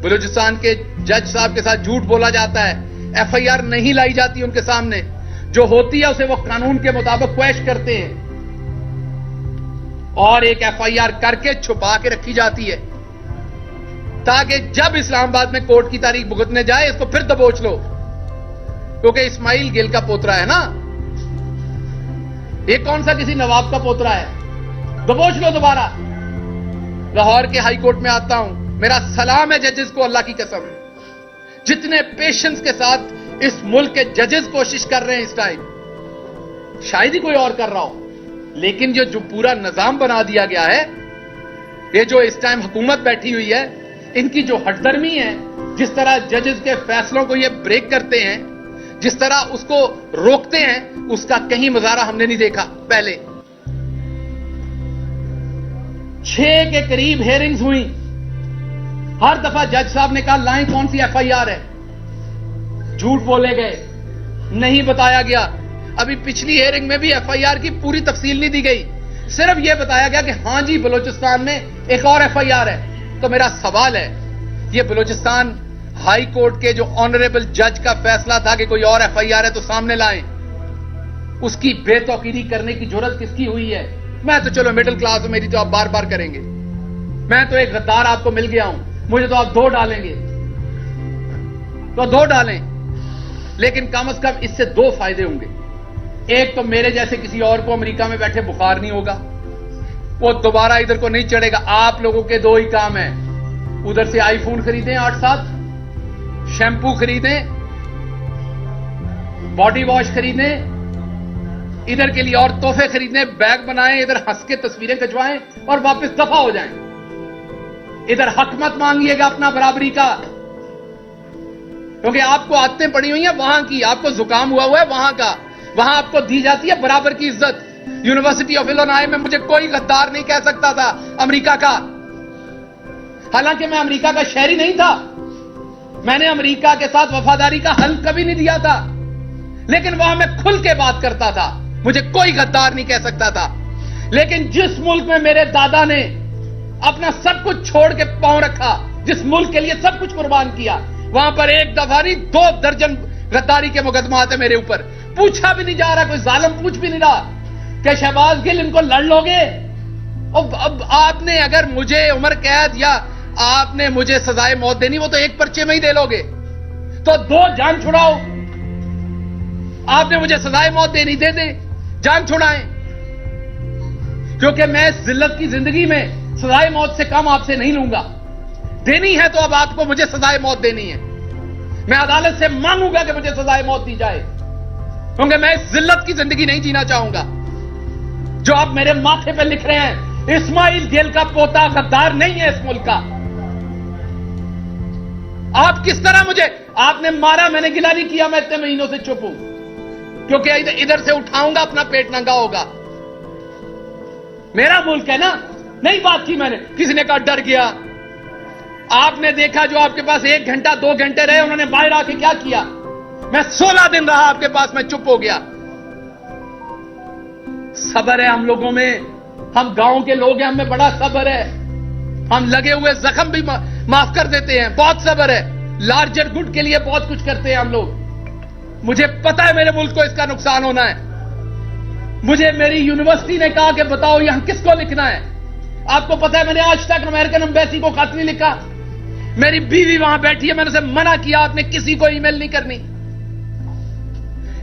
बलूचिस्तान के जज साहब के साथ झूठ बोला जाता है, एफआईआर नहीं लाई जाती उनके सामने, जो होती है उसे वो कानून के मुताबिक क्वैश करते हैं और एक एफआईआर करके छुपा के रखी जाती है ताकि जब इस्लामाबाद में कोर्ट की तारीख भुगतने जाए इसको फिर दबोच लो। क्योंकि इस्माइल गिल का पोतरा है ना, ये कौन सा किसी नवाब का पोतरा है। दबोच लो दोबारा। लाहौर के हाई कोर्ट में आता हूं, मेरा सलाम है जजेस को, अल्लाह की कसम, जितने पेशेंस के साथ इस मुल्क के जजेस कोशिश कर रहे हैं इस टाइम, शायद ही कोई और कर रहा हो, लेकिन जो पूरा निजाम बना दिया गया है, ये जो इस टाइम हुकूमत बैठी हुई है, इनकी जो हठधर्मी है, जिस तरह जजेस के फैसलों को ये ब्रेक करते हैं, जिस तरह उसको रोकते हैं, उसका कहीं मुजाहरा हमने नहीं देखा पहले। 6 के करीब हेयरिंग्स हुई, हर दफा जज साहब ने कहा लाएं कौन सी एफआईआर है, झूठ बोले गए, नहीं बताया गया। अभी पिछली हेयरिंग में भी एफआईआर की पूरी तफसील नहीं दी गई, सिर्फ यह बताया गया कि हां जी बलूचिस्तान में एक और एफआईआर है। तो मेरा सवाल है, यह बलूचिस्तान हाई कोर्ट के जो ऑनरेबल जज का फैसला था कि कोई और एफआईआर है तो सामने लाएं, उसकी बेतौकीरी करने की जरूरत किसकी हुई है? मैं तो चलो मिडिल क्लास हूं, मेरी तो आप बार बार करेंगे, मैं तो एक गद्दार आपको मिल गया हूं, मुझे तो आप 2 डालेंगे तो 2 डालें, लेकिन कम से कम इससे 2 फायदे होंगे। एक तो मेरे जैसे किसी और को अमेरिका में बैठे बुखार नहीं होगा, वो दोबारा इधर को नहीं चढ़ेगा। आप लोगों के 2 ही काम है, उधर से आईफोन खरीदें 8-7, शैम्पू खरीदें, बॉडी वॉश खरीदें, इधर के लिए और तोहफे खरीदने, बैग बनाएं, इधर हंस के तस्वीरें खिंचवाएं और वापस दफा हो जाएं। इधर हक मत मांगिएगा अपना बराबरी का, क्योंकि आपको आदतें पड़ी हुई हैं वहां की, आपको जुकाम हुआ है वहां का, वहां आपको दी जाती है बराबर की इज्जत। यूनिवर्सिटी ऑफ इलिनॉय में मुझे कोई गद्दार नहीं कह सकता था अमेरिका का, हालांकि मैं अमेरिका का शहरी नहीं था, मैंने अमेरिका के साथ वफादारी का हल कभी नहीं दिया था, लेकिन वहां मैं खुल के बात करता था, मुझे कोई गद्दार नहीं कह सकता था। लेकिन जिस मुल्क में मेरे दादा ने अपना सब कुछ छोड़ के पांव रखा, जिस मुल्क के लिए सब कुछ कुर्बान किया, वहां पर एक दफा नहीं 2 दर्जन गद्दारी के मुकदमात है मेरे ऊपर। पूछा भी नहीं जा रहा, कोई जालिम पूछ भी नहीं रहा कि शहबाज गिल इनको लड़ लोगे। अब आपने अगर मुझे उम्र कैद या आपने मुझे सजाए मौत देनी, वो तो एक पर्चे में ही दे लोगे, तो 2 जान छुड़ाओ। आपने मुझे सजाए मौत देनी, दे दे, जान छुड़ाएं, क्योंकि मैं जिल्लत की जिंदगी में सजाए मौत से कम आपसे नहीं लूंगा। देनी है तो अब आपको मुझे सजाए मौत देनी है, मैं अदालत से मांगूंगा कि मुझे सजाए मौत दी जाए, क्योंकि मैं इस जिल्लत की जिंदगी नहीं जीना चाहूंगा। जो आप मेरे माथे पे लिख रहे हैं, इस्माइल गेल का पोता गद्दार नहीं है इस मुल्क का। आप किस तरह मुझे, आपने मारा, मैंने गिला नहीं किया, मैं इतने महीनों से चुप हूं, क्योंकि इधर से उठाऊंगा अपना पेट नंगा होगा। मेरा मुल्क है ना, नहीं बात की मैंने, किसी ने कहा डर गया। आपने देखा जो आपके पास 1 घंटा 2 घंटे रहे, उन्होंने बाहर आके क्या किया? मैं 16 दिन रहा आपके पास, मैं चुप हो गया। सब्र है हम लोगों में, हम गांव के लोग हैं, हमें बड़ा सब्र है, हम लगे हुए जख्म भी माफ कर देते हैं, बहुत सब्र है, लार्जर गुड के लिए बहुत कुछ करते हैं हम लोग। मुझे पता है मेरे मुल्क को इसका नुकसान होना है। मुझे मेरी यूनिवर्सिटी ने कहा कि बताओ यहां किसको लिखना है। आपको पता है मैंने आज तक अमेरिकन एम्बेसी को खत नहीं लिखा। मेरी बीवी वहां बैठी है, मैंने उसे मना किया, आपने किसी को ईमेल नहीं करनी।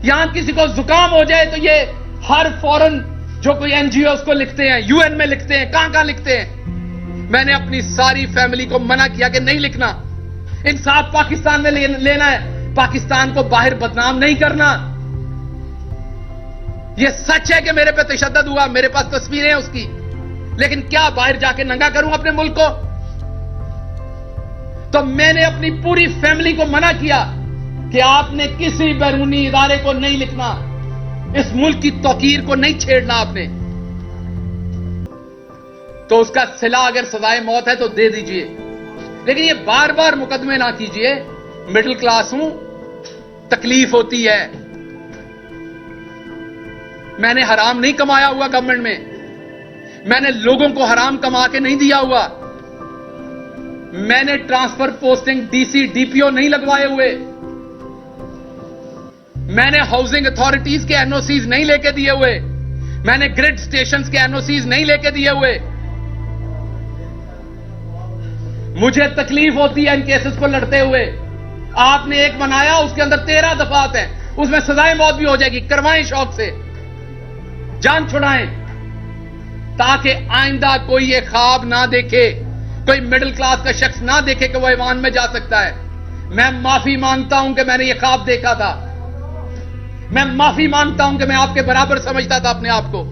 यहां किसी को जुकाम हो जाए तो ये हर फॉरेन जो कोई एनजीओ को लिखते हैं, यूएन में लिखते हैं, कहां कहां लिखते हैं। मैंने अपनी सारी फैमिली को मना किया कि नहीं लिखना, इंसाफ पाकिस्तान में लेना है, पाकिस्तान को बाहर बदनाम नहीं करना। यह सच है कि मेरे पे तशद्दुद हुआ, मेरे पास तस्वीरें हैं उसकी, लेकिन क्या बाहर जाके नंगा करूं अपने मुल्क को? तो मैंने अपनी पूरी फैमिली को मना किया कि आपने किसी बैरूनी इदारे को नहीं लिखना, इस मुल्क की तौकीर को नहीं छेड़ना आपने। तो उसका सिला अगर सजाए मौत है तो दे दीजिए, लेकिन ये बार बार मुकदमे ना कीजिए। मिडिल क्लास हूं, तकलीफ होती है। मैंने हराम नहीं कमाया हुआ गवर्नमेंट में, मैंने लोगों को हराम कमा के नहीं दिया हुआ, मैंने ट्रांसफर पोस्टिंग डीसी डीपीओ नहीं लगवाए हुए, मैंने हाउसिंग अथॉरिटीज के एनओसीज नहीं लेके दिए हुए, मैंने ग्रिड स्टेशंस के एनओसीज नहीं लेके दिए हुए। मुझे तकलीफ होती है इन केसेस को लड़ते हुए। आपने एक बनाया, उसके अंदर 13 दफात हैं, उसमें सजाए मौत भी हो जाएगी। करवाएं शौक से, जान छुड़ाएं। تاکہ آئندہ کوئی یہ خواب نہ دیکھے, کوئی مڈل کلاس کا شخص نہ دیکھے کہ وہ ایوان میں جا سکتا ہے. میں معافی مانگتا ہوں کہ میں نے یہ خواب دیکھا تھا. میں معافی مانگتا ہوں کہ میں آپ کے برابر سمجھتا تھا اپنے آپ کو.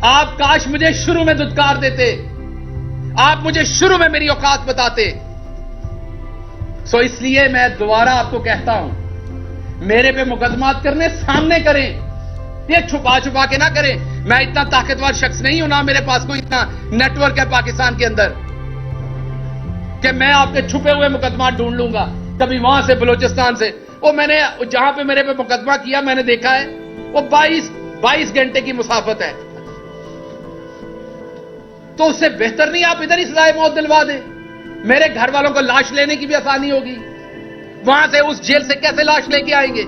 آپ کاش مجھے شروع میں دھتکار دیتے, آپ مجھے شروع میں میری اوقات بتاتے. سو اس لیے میں دوبارہ آپ کو کہتا ہوں, میرے پہ مقدمات کرنے سامنے کریں, یہ چھپا چھپا کے نہ کریں. میں اتنا طاقتور شخص نہیں ہوں, نہ میرے پاس کوئی اتنا نیٹ ورک ہے پاکستان کے اندر کہ میں آپ کے چھپے ہوئے مقدمات ڈھونڈ لوں گا, کبھی وہاں سے بلوچستان سے. وہ میں نے جہاں پہ میرے پہ مقدمہ کیا میں نے دیکھا ہے وہ 22 گھنٹے کی مسافت ہے. تو اس سے بہتر نہیں آپ ادھر ہی سزائے موت دلوا دیں. میرے گھر والوں کو لاش لینے کی بھی آسانی ہوگی, وہاں سے اس جیل سے کیسے لاش لے کے آئیں گے.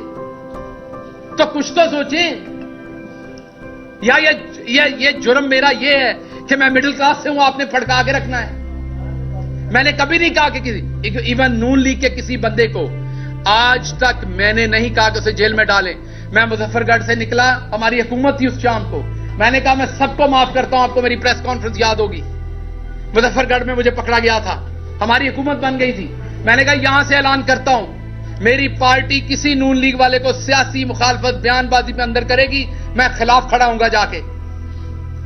تو کچھ تو سوچیں. یا یہ جرم میرا یہ ہے کہ میں مڈل کلاس سے ہوں, آپ نے پھڑکا کے رکھنا ہے. میں نے کبھی نہیں کہا کہ کسی ایون نون لیگ کے کسی بندے کو آج تک میں نے نہیں کہا کہ اسے جیل میں ڈالیں. میں مظفر گڑھ سے نکلا, ہماری حکومت تھی اس شام کو, میں نے کہا میں سب کو معاف کرتا ہوں. آپ کو میری پریس کانفرنس یاد ہوگی, مظفر گڑھ میں مجھے پکڑا گیا تھا, ہماری حکومت بن گئی تھی. میں نے کہا یہاں سے اعلان کرتا ہوں میری پارٹی کسی نون لیگ والے کو سیاسی مخالفت بیان بازی میں اندر کرے گی, میں خلاف کھڑا ہوں گا جا کے.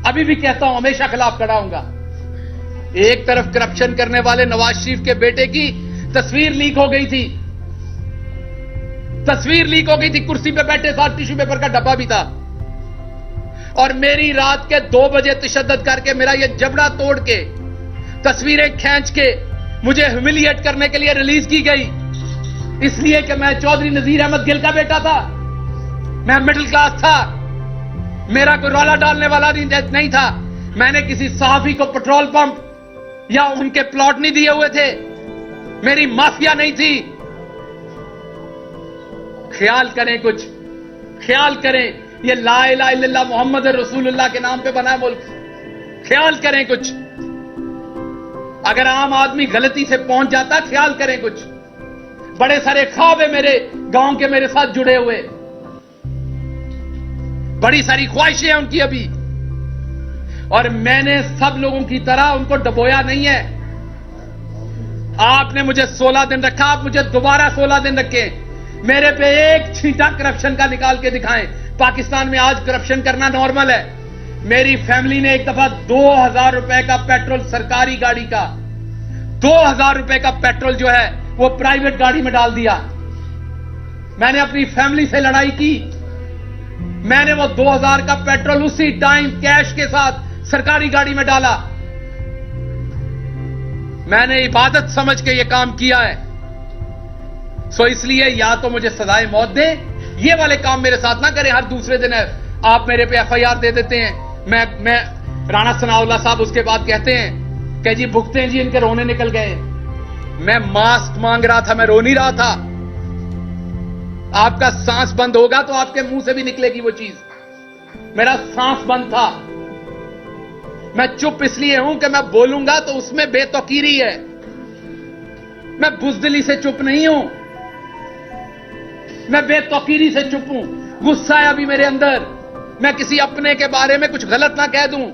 ابھی بھی کہتا ہوں ہمیشہ خلاف کھڑا ہوں گا. ایک طرف کرپشن کرنے والے نواز شریف کے بیٹے کی تصویر لیک ہو گئی تھی, کرسی پہ بیٹھے ساتھ ٹیشو پیپر کا ڈبہ بھی تھا, اور میری رات کے 2 بجے تشدد کر کے میرا یہ جبڑا توڑ کے تصویریں کھینچ کے مجھے ہیوملیٹ کرنے کے لیے ریلیز کی گئی, اس لیے کہ میں چودھری نذیر احمد گل کا بیٹا تھا, میں مڈل کلاس تھا, میرا کوئی رولا ڈالنے والا نہیں تھا. میں نے کسی صحافی کو پیٹرول پمپ یا ان کے پلاٹ نہیں دیے ہوئے تھے, میری مافیا نہیں تھی. خیال کریں کچھ, خیال کریں. یہ لا الہ الا اللہ محمد رسول اللہ کے نام پہ بنا ہے ملک, خیال کریں کچھ. اگر عام آدمی غلطی سے پہنچ جاتا, خیال کریں کچھ. بڑے سارے خواب ہیں میرے گاؤں کے میرے ساتھ جڑے ہوئے, بڑی ساری خواہشیں ہیں ان کی ابھی, اور میں نے سب لوگوں کی طرح ان کو ڈبویا نہیں ہے. آپ نے مجھے 16 دن رکھا, آپ مجھے دوبارہ 16 دن رکھیں. میرے پہ ایک چھینٹا کرپشن کا نکال کے دکھائیں. پاکستان میں آج کرپشن کرنا نارمل ہے. میری فیملی نے ایک دفعہ 2000 روپے کا پیٹرول, سرکاری گاڑی کا 2000 روپے کا پیٹرول جو ہے وہ پرائیویٹ گاڑی میں ڈال دیا. میں نے اپنی فیملی سے لڑائی کی, میں نے وہ 2000 کا پیٹرول اسی ٹائم کیش کے ساتھ سرکاری گاڑی میں ڈالا. میں نے عبادت سمجھ کے یہ کام کیا ہے. سو اس لیے یا تو مجھے سزائے موت دیں, یہ والے کام میرے ساتھ نہ کریں. ہر دوسرے دن ہے آپ میرے پہ FIR دے دیتے ہیں. میں رانا ثناء اللہ صاحب اس کے بعد کہتے ہیں کہ جی بھگتے ہیں جی, ان کے رونے نکل گئے. میں ماسک مانگ رہا تھا, میں رو نہیں رہا تھا. آپ کا سانس بند ہوگا تو آپ کے منہ سے بھی نکلے گی وہ چیز. میرا سانس بند تھا. میں چپ اس لیے ہوں کہ میں بولوں گا تو اس میں بے توقیری ہے. میں بزدلی سے چپ نہیں ہوں, میں بے توقیری سے چپ ہوں. غصہ ہے ابھی میرے اندر, میں کسی اپنے کے بارے میں کچھ غلط نہ کہہ دوں,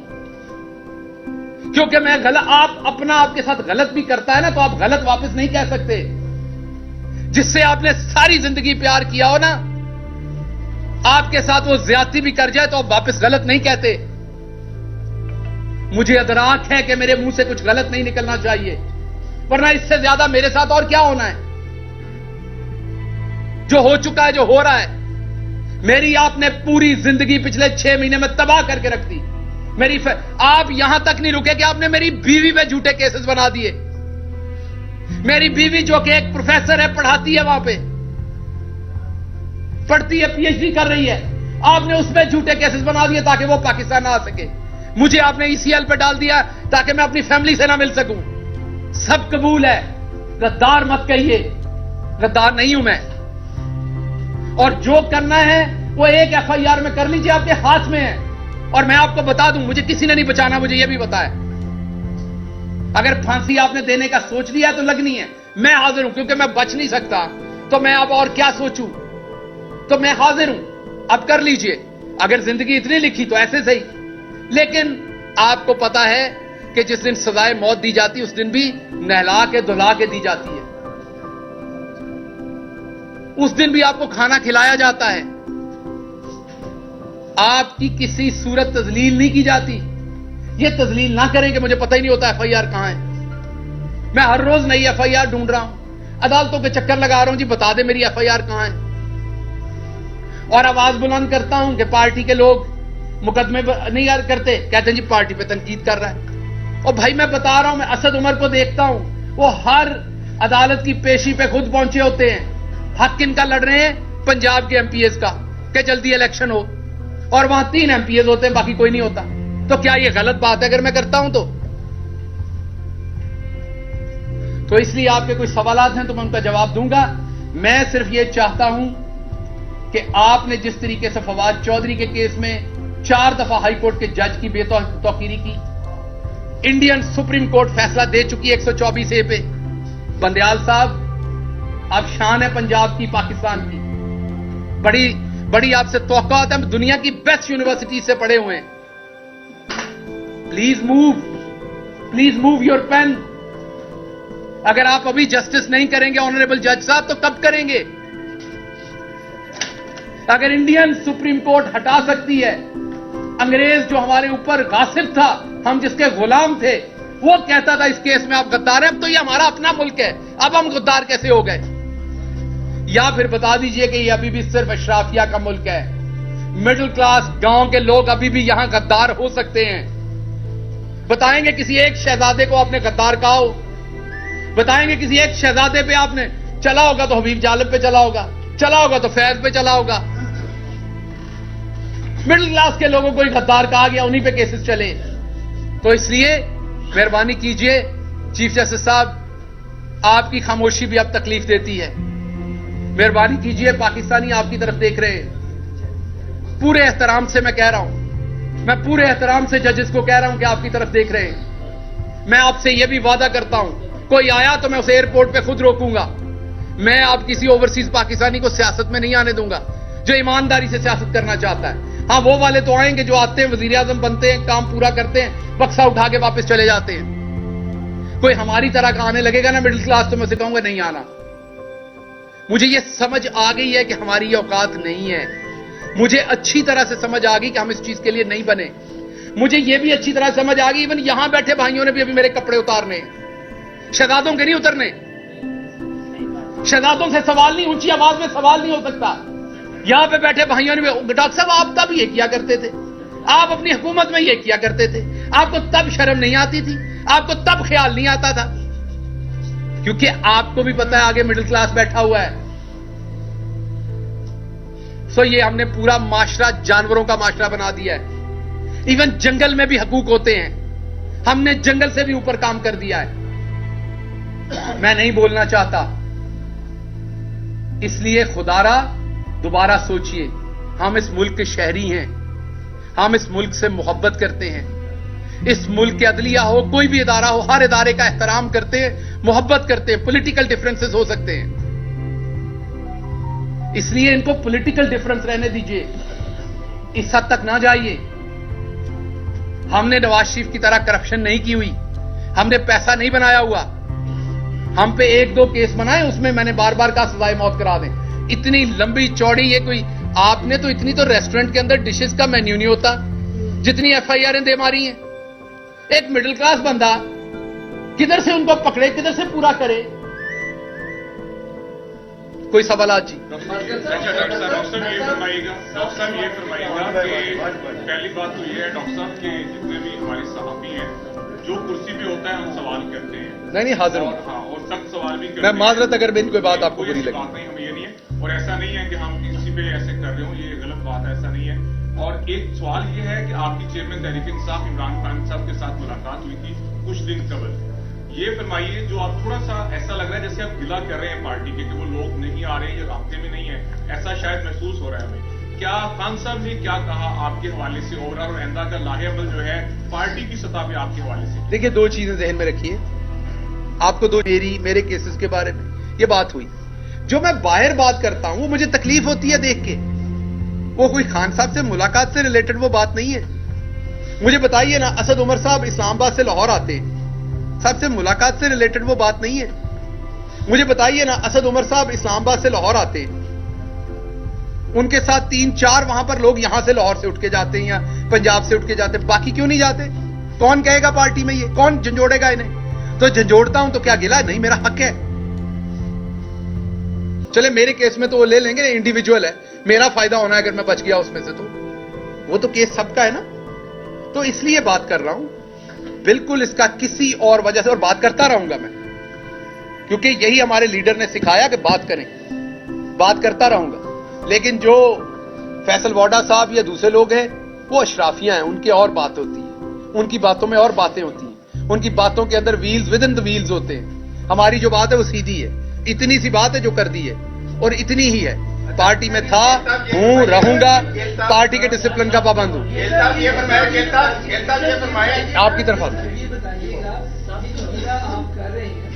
کیونکہ میں آپ اپنا آپ کے ساتھ غلط بھی کرتا ہے نا تو آپ غلط واپس نہیں کہہ سکتے. جس سے آپ نے ساری زندگی پیار کیا ہو نا, آپ کے ساتھ وہ زیادتی بھی کر جائے تو آپ واپس غلط نہیں کہتے. مجھے ادراک ہے کہ میرے منہ سے کچھ غلط نہیں نکلنا چاہیے, ورنہ اس سے زیادہ میرے ساتھ اور کیا ہونا ہے. جو ہو چکا ہے, جو ہو رہا ہے. میری آپ نے پوری زندگی پچھلے 6 مہینے میں تباہ کر کے رکھ دی. آپ یہاں تک نہیں رکے کہ آپ نے میری بیوی پہ جھوٹے کیسز بنا دیے. میری بیوی جو کہ ایک پروفیسر ہے, پڑھاتی ہے وہاں پہ, پڑھتی ہے, PhD کر رہی ہے, آپ نے اس پہ جھوٹے کیسز بنا دیے تاکہ وہ پاکستان نہ آ سکے. مجھے آپ نے ECL پہ ڈال دیا تاکہ میں اپنی فیملی سے نہ مل سکوں. سب قبول ہے, غدار مت کہیے, غدار نہیں ہوں میں. اور جو کرنا ہے وہ ایک FIR میں کر لیجیے, آپ کے ہاتھ میں ہے. اور میں آپ کو بتا دوں, مجھے کسی نے نہیں بچانا, مجھے یہ بھی پتا ہے. اگر پھانسی آپ نے دینے کا سوچ لیا تو لگنی ہے. میں حاضر ہوں, کیونکہ میں بچ نہیں سکتا تو میں اب اور کیا سوچوں. تو میں حاضر ہوں, اب کر لیجئے. اگر زندگی اتنی لکھی تو ایسے صحیح. لیکن آپ کو پتا ہے کہ جس دن سزائے موت دی جاتی ہے اس دن بھی نہلا کے دھلا کے دی جاتی ہے، اس دن بھی آپ کو کھانا کھلایا جاتا ہے، آپ کی کسی صورت تذلیل نہیں کی جاتی۔ یہ تذلیل نہ کریں کہ مجھے پتہ ہی نہیں ہوتا ایف آئی آر کہاں ہے، میں ہر روز نئی ایف آئی آر ڈھونڈ رہا ہوں، عدالتوں کے چکر لگا رہا ہوں، جی بتا دے میری ایف آئی آر کہاں ہے، اور آواز بلند کرتا ہوں کہ پارٹی کے لوگ مقدمے نہیں کرتے، کہتے ہیں جی پارٹی پہ تنقید کر رہا ہے۔ اور بھائی میں بتا رہا ہوں، میں اسد عمر کو دیکھتا ہوں، وہ ہر عدالت کی پیشی پہ خود پہنچے ہوتے ہیں، حق کن کا لڑ رہے ہیں؟ پنجاب کے ایم پی ایز کا، کہ جلدی الیکشن ہو، اور وہاں 3 ایم پی ایز ہوتے ہیں، باقی کوئی نہیں ہوتا۔ تو کیا یہ غلط بات ہے اگر میں کرتا ہوں تو اس لیے آپ کے کوئی سوالات ہیں تو میں ان کا جواب دوں گا۔ میں صرف یہ چاہتا ہوں کہ آپ نے جس طریقے سے فواد چودھری کے کیس میں 4 دفعہ ہائی کورٹ کے جج کی بے توقیری کی، انڈین سپریم کورٹ فیصلہ دے چکی ہے 124A پہ، بندیال صاحب اب شان ہے پنجاب کی، پاکستان کی، بڑی آپ سے توقعات ہیں، دنیا کی بیسٹ یونیورسٹی سے پڑھے ہوئے ہیں، پلیز موو یور پین۔ اگر آپ ابھی جسٹس نہیں کریں گے آنریبل جج صاحب تو کب کریں گے؟ اگر انڈین سپریم کورٹ ہٹا سکتی ہے، انگریز جو ہمارے اوپر غاصب تھا، ہم جس کے غلام تھے، وہ کہتا تھا اس کیس میں آپ غدار ہیں، اب تو یہ ہمارا اپنا ملک ہے، اب ہم غدار کیسے ہو گئے؟ یا پھر بتا دیجئے کہ یہ ابھی بھی صرف اشرافیہ کا ملک ہے، مڈل کلاس گاؤں کے لوگ ابھی بھی یہاں غدار ہو سکتے ہیں۔ بتائیں گے کسی ایک شہزادے کو آپ نے غدار کہا ہو؟ بتائیں گے کسی ایک شہزادے پہ آپ نے چلا ہوگا تو حبیب جالب پہ چلا ہوگا تو فیض پہ چلا ہوگا؟ مڈل کلاس کے لوگوں کو ہی غدار کہا گیا، انہی پہ کیسز چلے۔ تو اس لیے مہربانی کیجئے چیف جسٹس صاحب، آپ کی خاموشی بھی اب تکلیف دیتی ہے، مہربانی کیجئے، پاکستانی آپ کی طرف دیکھ رہے ہیں، پورے احترام سے میں کہہ رہا ہوں، میں پورے احترام سے ججز کو کہہ رہا ہوں کہ آپ کی طرف دیکھ رہے ہیں۔ میں آپ سے یہ بھی وعدہ کرتا ہوں، کوئی آیا تو میں اسے ایئرپورٹ پہ خود روکوں گا، میں آپ کسی اوورسیز پاکستانی کو سیاست میں نہیں آنے دوں گا جو ایمانداری سے سیاست کرنا چاہتا ہے۔ ہاں وہ والے تو آئیں گے جو آتے ہیں، وزیر اعظم بنتے ہیں، کام پورا کرتے ہیں، بکسا اٹھا کے واپس چلے جاتے ہیں۔ کوئی ہماری طرح کا آنے لگے گا نا مڈل کلاس تو میں اسے کہوں گا نہیں آنا۔ مجھے یہ سمجھ آ گئی ہے کہ ہماری یہ اوقات نہیں ہے، مجھے اچھی طرح سے سمجھ آ گئی کہ ہم اس چیز کے لیے نہیں بنے۔ مجھے یہ بھی اچھی طرح سمجھ آ گئی، ایون یہاں بیٹھے بھائیوں نے بھی ابھی میرے کپڑے اتارنے، شہزادوں کے نہیں اترنے، شہزادوں سے سوال نہیں، اونچی آواز میں سوال نہیں ہو سکتا۔ یہاں پہ بیٹھے بھائیوں نے بھی، ڈاکٹر صاحب آپ تب یہ کیا کرتے تھے، آپ اپنی حکومت میں یہ کیا کرتے تھے، آپ کو تب شرم نہیں آتی تھی، آپ کو تب خیال نہیں آتا تھا، کیونکہ آپ کو بھی پتا ہے آگے مڈل کلاس بیٹھا ہوا ہے۔ سو یہ ہم نے پورا معاشرہ جانوروں کا معاشرہ بنا دیا ہے، ایون جنگل میں بھی حقوق ہوتے ہیں، ہم نے جنگل سے بھی اوپر کام کر دیا ہے۔ میں نہیں بولنا چاہتا، اس لیے خدارا دوبارہ سوچئے، ہم اس ملک کے شہری ہیں، ہم اس ملک سے محبت کرتے ہیں، اس ملک کے عدلیہ ہو، کوئی بھی ادارہ ہو، ہر ادارے کا احترام کرتے ہیں، محبت کرتے ہیں، پولیٹیکل ڈیفرنسز ہو سکتے ہیں، اس لیے ان کو پولیٹیکل ڈیفرنس رہنے دیجئے، اس حد تک نہ جائیے۔ ہم نے نواز شریف کی طرح کرپشن نہیں کی ہوئی، ہم نے پیسہ نہیں بنایا ہوا، ہم پہ 1-2 کیس بنائے، اس میں نے بار بار کہا سزائے موت کرا دیں۔ اتنی لمبی چوڑی یہ کوئی، آپ نے تو اتنی تو ریسٹورنٹ کے اندر ڈشز کا مینیو نہیں ہوتا جتنی ایف آئی آریں دے ماری ہیں۔ ایک مڈل کلاس بندہ کدھر سے ان کو پکڑے، کدھر سے پورا کرے؟ کوئی سوالات؟ جی ڈاکٹر صاحب یہ فرمائیے گا کہ پہلی بات تو یہ ہے ڈاکٹر صاحب کہ جتنے بھی ہمارے صحافی ہیں، جو کرسی پہ ہوتا ہے ہم سوال کرتے ہیں، نہیں حاضر ہوں، ہاں، اور سخت سوال بھی کرتے ہیں۔ میں معذرت اگر میری کوئی بات آپ کو بری لگی، بات نہیں، ہمیں یہ نہیں ہے، اور ایسا نہیں ہے کہ ہم کسی پہ ایسے کر رہے ہوں، یہ غلط بات ہے، ایسا نہیں ہے۔ اور ایک سوال یہ ہے کہ آپ کی چیئرمین تحریک انصاف عمران خان صاحب کے ساتھ ملاقات ہوئی تھی کچھ دن قبل، یہ فرمائیے جو آپ تھوڑا سا ایسا لگ رہا ہے جیسے آپ گلا کر رہے ہیں پارٹی کے کہ وہ لوگ نہیں آ رہے ہیں یا رابطے میں نہیں ہیں، ایسا شاید محسوس ہو رہا ہے ہمیں، کیا خان صاحب نے کیا کہا آپ کے حوالے سے اوورآل اور آئندہ کا لاہے عمل جو ہے پارٹی کی سطح پہ آپ کے حوالے سے؟ دیکھیے 2 چیزیں ذہن میں رکھیے، آپ کو میرے کیسز کے بارے میں یہ بات ہوئی، جو میں باہر بات کرتا ہوں وہ مجھے تکلیف ہوتی ہے دیکھ کے، وہ کوئی خان صاحب سے ملاقات سے ریلیٹڈ وہ بات نہیں ہے، मुझे बताइए ना, असद उमर साहब इस्लामाबाद से लाहौर आते, सबसे मुलाकात से रिलेटेड वो बात नहीं है। मुझे बताइए ना, असद उमर साहब इस्लामाबाद से लाहौर आते, उनके साथ 3-4 वहां पर लोग यहां से लाहौर से उठ के जाते हैं या पंजाब से उठ के जाते, बाकी क्यों नहीं जाते? कौन कहेगा पार्टी में ये? कौन झंझोड़ेगा इन्हें? तो झंझोड़ता हूं तो क्या गिला? नहीं, मेरा हक है। चले मेरे केस में तो वो ले लेंगे, इंडिविजुअल है, मेरा फायदा होना है अगर मैं बच गया उसमें से, तो वो तो केस सबका है ना। तो इसलिए बात कर रहा हूं, बिल्कुल इसका किसी और वजह से, और बात करता रहूंगा मैं, क्योंकि यही हमारे लीडर ने सिखाया कि बात करें, बात करता रहूंगा। लेकिन जो फैसल वाडा साहब या दूसरे लोग हैं, वो अशराफियां हैं, उनकी और बात होती है, उनकी बातों में और बातें होती हैं, उनकी बातों के अंदर wheels with in the wheels होते हैं। हमारी जो बात है वो सीधी है, इतनी सी बात है जो कर दी है, और इतनी ही है। पार्टी में था, हूं, रहूंगा, पार्टी के डिसिप्लिन का पाबंद हूं। आपकी तरफ आता ये बताइएगा, आप कर रहे हैं,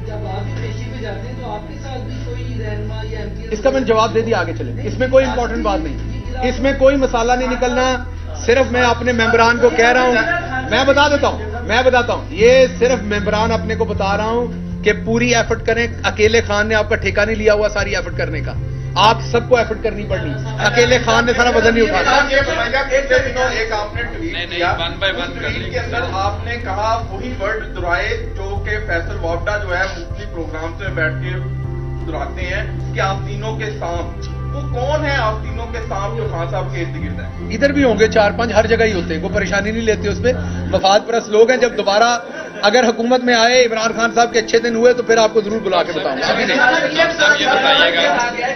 जब आप भी पेशी पे जाते हैं तो आपके साथ भी कोई रहनुमा या एमपी? इसका मैंने जवाब दे दिया, आगे चले। इसमें कोई इंपॉर्टेंट बात नहीं, इसमें कोई मसाला नहीं निकलना। सिर्फ मैं अपने मेंबरान को कह रहा हूं, मैं बताता हूं, ये सिर्फ मेंबरान अपने को बता रहा हूं कि पूरी एफर्ट करें। अकेले खान ने आपका ठेका नहीं लिया हुआ सारी एफर्ट करने का, आप सबको एफर्ट करनी पड़नी। अकेले खान ने सारा वजन नहीं उठाया। एक आपने ट्वीट किया, ट्वीट के अंदर आपने कहा वही वर्ड दुहराए जो कि फैसल वावडा जो है मुख्तलिफ प्रोग्राम से बैठ के दुहराते हैं कि आप तीनों के सांप। वो कौन है आप तीनों के सांप जो खान साहब के इर्द गिर्द है? इधर भी होंगे 4-5, हर जगह ही होते हैं, कोई परेशानी नहीं लेते उसमें। मफाद परस्त लोग हैं। जब दोबारा अगर हुकूमत में आए, इमरान खान साहब के अच्छे दिन हुए तो फिर आपको जरूर बुला के बताऊंगा, अभी नहीं।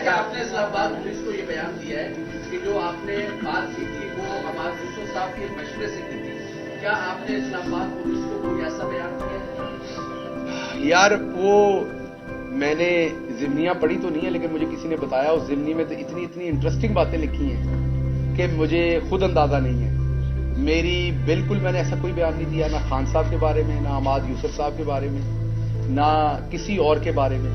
आपने इस्लामाबाद पुलिस को ये बयान दिया है कि जो आपने बात की थी वो हमारे यूसुफ साहब के मशवरे से की थी। क्या आपने इस्लामाबाद पुलिस को कोई ऐसा बयान दिया है? यार वो मैंने जिमनियां पढ़ी तो नहीं है, लेकिन मुझे किसी ने बताया उस जिमनी में तो इतनी इतनी इंटरेस्टिंग बातें लिखी हैं कि मुझे खुद अंदाजा नहीं है। मेरी बिल्कुल मैंने ऐसा कोई बयान नहीं दिया, ना खान साहब के बारे में, ना अहमद यूसुफ साहब के बारे में, ना किसी और के बारे में।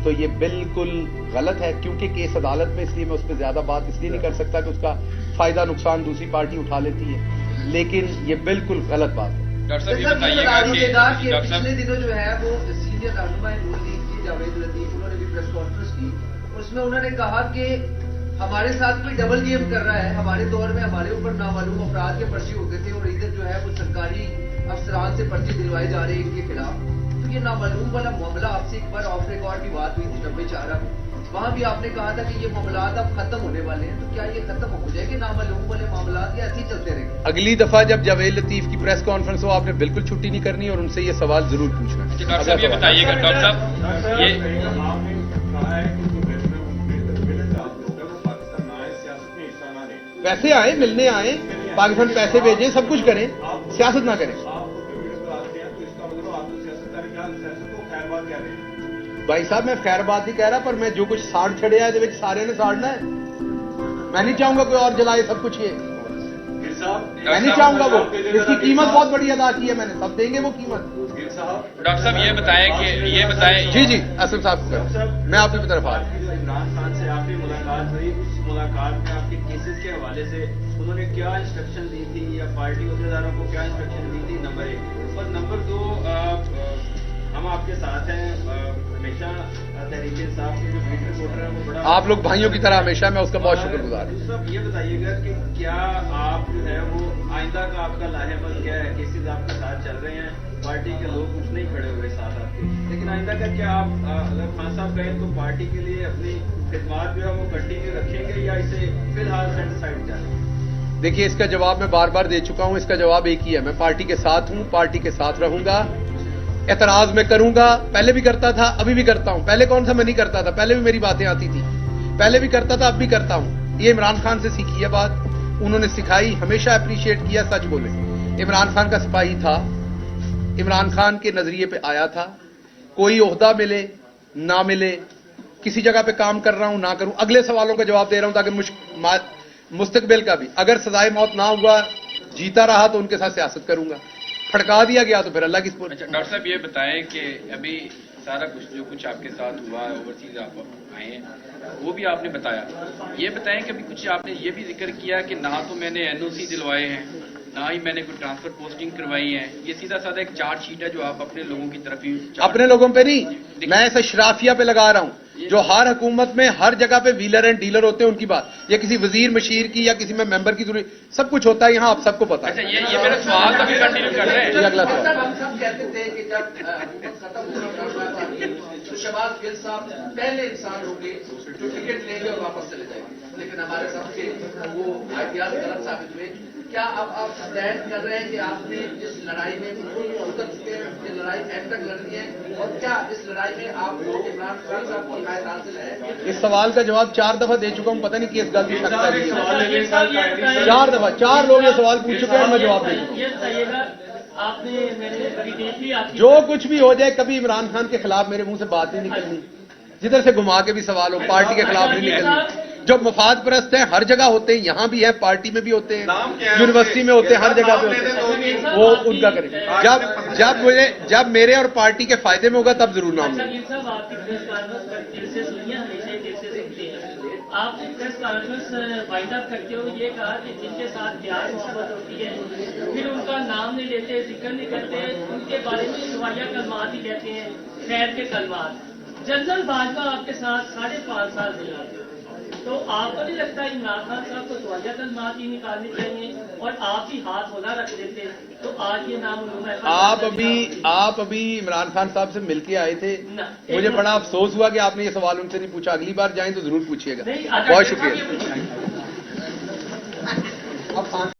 तो ये बिल्कुल गलत है, क्योंकि केस अदालत में, इसलिए मैं उस पर ज्यादा बात इसलिए नहीं कर सकता कि उसका फायदा नुकसान दूसरी पार्टी उठा लेती है, लेकिन ये बिल्कुल गलत बात है। डॉक्टर साहब ये बताइएगा कि पिछले दिनों जो है वो सीनियर रहनुमा नून लीग की जावेद लतीफ, उन्होंने भी प्रेस कॉन्फ्रेंस की, उसमें उन्होंने कहा कि हमारे साथ कोई डबल गेम कर रहा है। हमारे दौर में हमारे ऊपर नामालूम अपराध के पर्चे होते थे और इधर जो है वो सरकारी अफसरान से पर्चे दिलवाए जा रहे हैं इनके खिलाफ। तो ये नामालूम वाला मामला, आपसे एक बार ऑफ रिकॉर्ड भी बात हुई थी 90-4 में, वहां भी आपने कहा था कि ये मामला अब खत्म होने वाले हैं। तो क्या ये खत्म हो जाएगी नामालूम वाले मामला, या ऐसे ही चलते रहेंगे? अगली दफा जब जावेद लतीफ की प्रेस कॉन्फ्रेंस हो, आपने बिल्कुल छुट्टी नहीं करनी और उनसे ये सवाल जरूर पूछना है। डॉक्टर साहब ये बताइएगा, डॉक्टर साहब ये आपने कहा है कि जो मिलने जाते लोग हैं वो पाकिस्तान ना आए, सियासत में हिस्सा ना लें। पैसे आए, मिलने आए, पाकिस्तान पैसे भेजें, सब कुछ करें, सियासत ना करें। आप उसके वीडियो बनाते हैं तो इसका मतलब आप तो सियासतदान क्या सियासत को खैर बात कह रहे हैं। भाई साहब मैं खैर बात नहीं कह रहा, पर मैं जो कुछ साड़ छड़िया है सारे ने साड़ना है। मैं नहीं चाहूंगा कोई और जलाए सब कुछ ये, मैं नहीं चाहूंगा वो। इसकी कीमत बहुत बड़ी अदा की है मैंने, सब देंगे वो कीमत। डॉक्टर साहब ये बताएं जी जी असम साहब को कर, मैं आपकी तरफ आ रहा हूं। इमरान खान से आपकी मुलाकात हुई, उस मुलाकात में आपके केसेस के हवाले से उन्होंने क्या इंस्ट्रक्शन दी थी या पार्टी अहदेदारों को क्या इंस्ट्रक्शन दी थी, नंबर 1। और नंबर 2, हम आपके साथ हैं हमेशा, तहरीक इंसाफ के जो बीट रिपोर्टर हैं वो बड़ा, आप लोग भाइयों की तरह हमेशा, मैं उसका बहुत शुक्रगुजार हूं। सब ये बताइएगा कि क्या आप जो है वो आइंदा का आपका लाहेबंद क्या है? केसेस आपके साथ चल रहे हैं, पार्टी के लोग कुछ नहीं खड़े हुए साथ आपके, लेकिन आइंदा का क्या आप अगर खान साहब कहें तो पार्टी के लिए अपनी खिदमत जो है वो कंटिन्यू रखेंगे या इसे फिलहाल सेंटर साइड जाएंगे? देखिए इसका जवाब मैं बार बार दे चुका हूं, इसका जवाब एक ही है, मैं पार्टी के साथ हूं, पार्टी के साथ रहूंगा। एतराज में करूंगा, पहले भी करता था, अभी भी करता हूं। पहले कौन सा मैं नहीं करता था, पहले भी मेरी बातें आती थी, पहले भी करता था, अब भी करता हूं। ये इमरान खान से सीखी है बात, उन्होंने सिखाई, हमेशा अप्रिशिएट किया। सच बोले, इमरान खान का सिपाही था, इमरान खान के नजरिए पे आया था। कोई ओहदा मिले ना मिले, किसी जगह पे काम कर रहा हूं ना करूं, अगले सवालों का जवाब दे रहा हूं ताकि मुस्तकबिल का भी, अगर सजाए मौत ना हुआ, जीता रहा तो उनके साथ सियासत करूंगा, फटका दिया गया तो फिर अल्लाह की सुपुर्द। अच्छा डॉक्टर साहब ये बताएं कि अभी सारा कुछ जो कुछ आपके साथ हुआ है, ओवरसीज आप आए हैं, वो भी आपने बताया। ये बताएं कि अभी कुछ आपने ये भी जिक्र किया कि ना तो मैंने एनओसी दिलवाए हैं, ना ही मैंने कोई ट्रांसफर पोस्टिंग करवाई है। ये सीधा साधा एक चार्ट शीट है जो आप अपने लोगों की तरफ ही अपने लोगों पे नहीं, मैं ऐसे शराफिया पे लगा रहा हूँ जो हर हुकूमत में हर जगह पे व्हीलर एंड डीलर होते हैं, उनकी बात, या किसी वजीर मशीर की या किसी में मेंबर की जरूरत, सब कुछ होता है यहाँ, आप सबको पता अच्छा, है। ये मेरा सवाल तभी कंटिन्यू कर रहे हैं। ये अगला सवाल। हम सब कहते थे कि जब हुकूमत खत्म होगी तो शहबाज गिल साहब पहले इंसान होंगे जो टिकट लेंगे और वापस चले जाएंगे, लेकिन हमारे सबके वो आइडियाज गलत साबित हुए। क्या अब आप स्टैंड कर रहे हैं कि आपने इस लड़ाई में उतर चुके हैं, ये लड़ाई एंड तक लड़नी है, और क्या इस लड़ाई में आप लोग इमरान खान साहब को हिमायत हासिल है? इस सवाल का जवाब 4 दफा दे चुका हूँ, पता नहीं किस गलती सकता है। 4 दफा 4 लोग ये सवाल पूछ चुके हैं और मैं जवाब दे चुका हूँ। जो कुछ भी हो जाए, कभी इमरान खान के खिलाफ मेरे मुंह से बात नहीं निकलनी, जिधर से घुमा के भी सवाल हो, पार्टी के खिलाफ नहीं निकलनी। जो मफाद परस्त हैं हर जगह होते हैं, यहाँ भी है, पार्टी में भी होते हैं, यूनिवर्सिटी में होते हैं, हर जगह पे होते हैं, वो उनका करें। जब मेरे और पार्टी के फायदे में होगा तब जरूर नाम लेंगे। आप प्रेस कॉन्फ्रेंस वाइंड अप करते हो, ये कहा कि जिनके साथ प्यार मोहब्बत होती है फिर उनका नाम नहीं लेते, जिक्र नहीं करते, उनके बारे में सुवाया कलमात ही कहते हैं, खैर के कलमात। जनरल भाजपा आपके साथ 5.5 साल रही, तो आपको नहीं लगता इमरान खान साहब को सुवाया कलमात ही निकालनी चाहिए और आप ही हाथ होला रख देते, तो आज ये नाम उन्होंने। आप अभी इमरान खान साहब से मिलके आए थे, मुझे बड़ा अफसोस हुआ कि आपने ये सवाल उनसे नहीं पूछा। अगली बार जाएं तो जरूर पूछिएगा। बहुत शुक्रिया।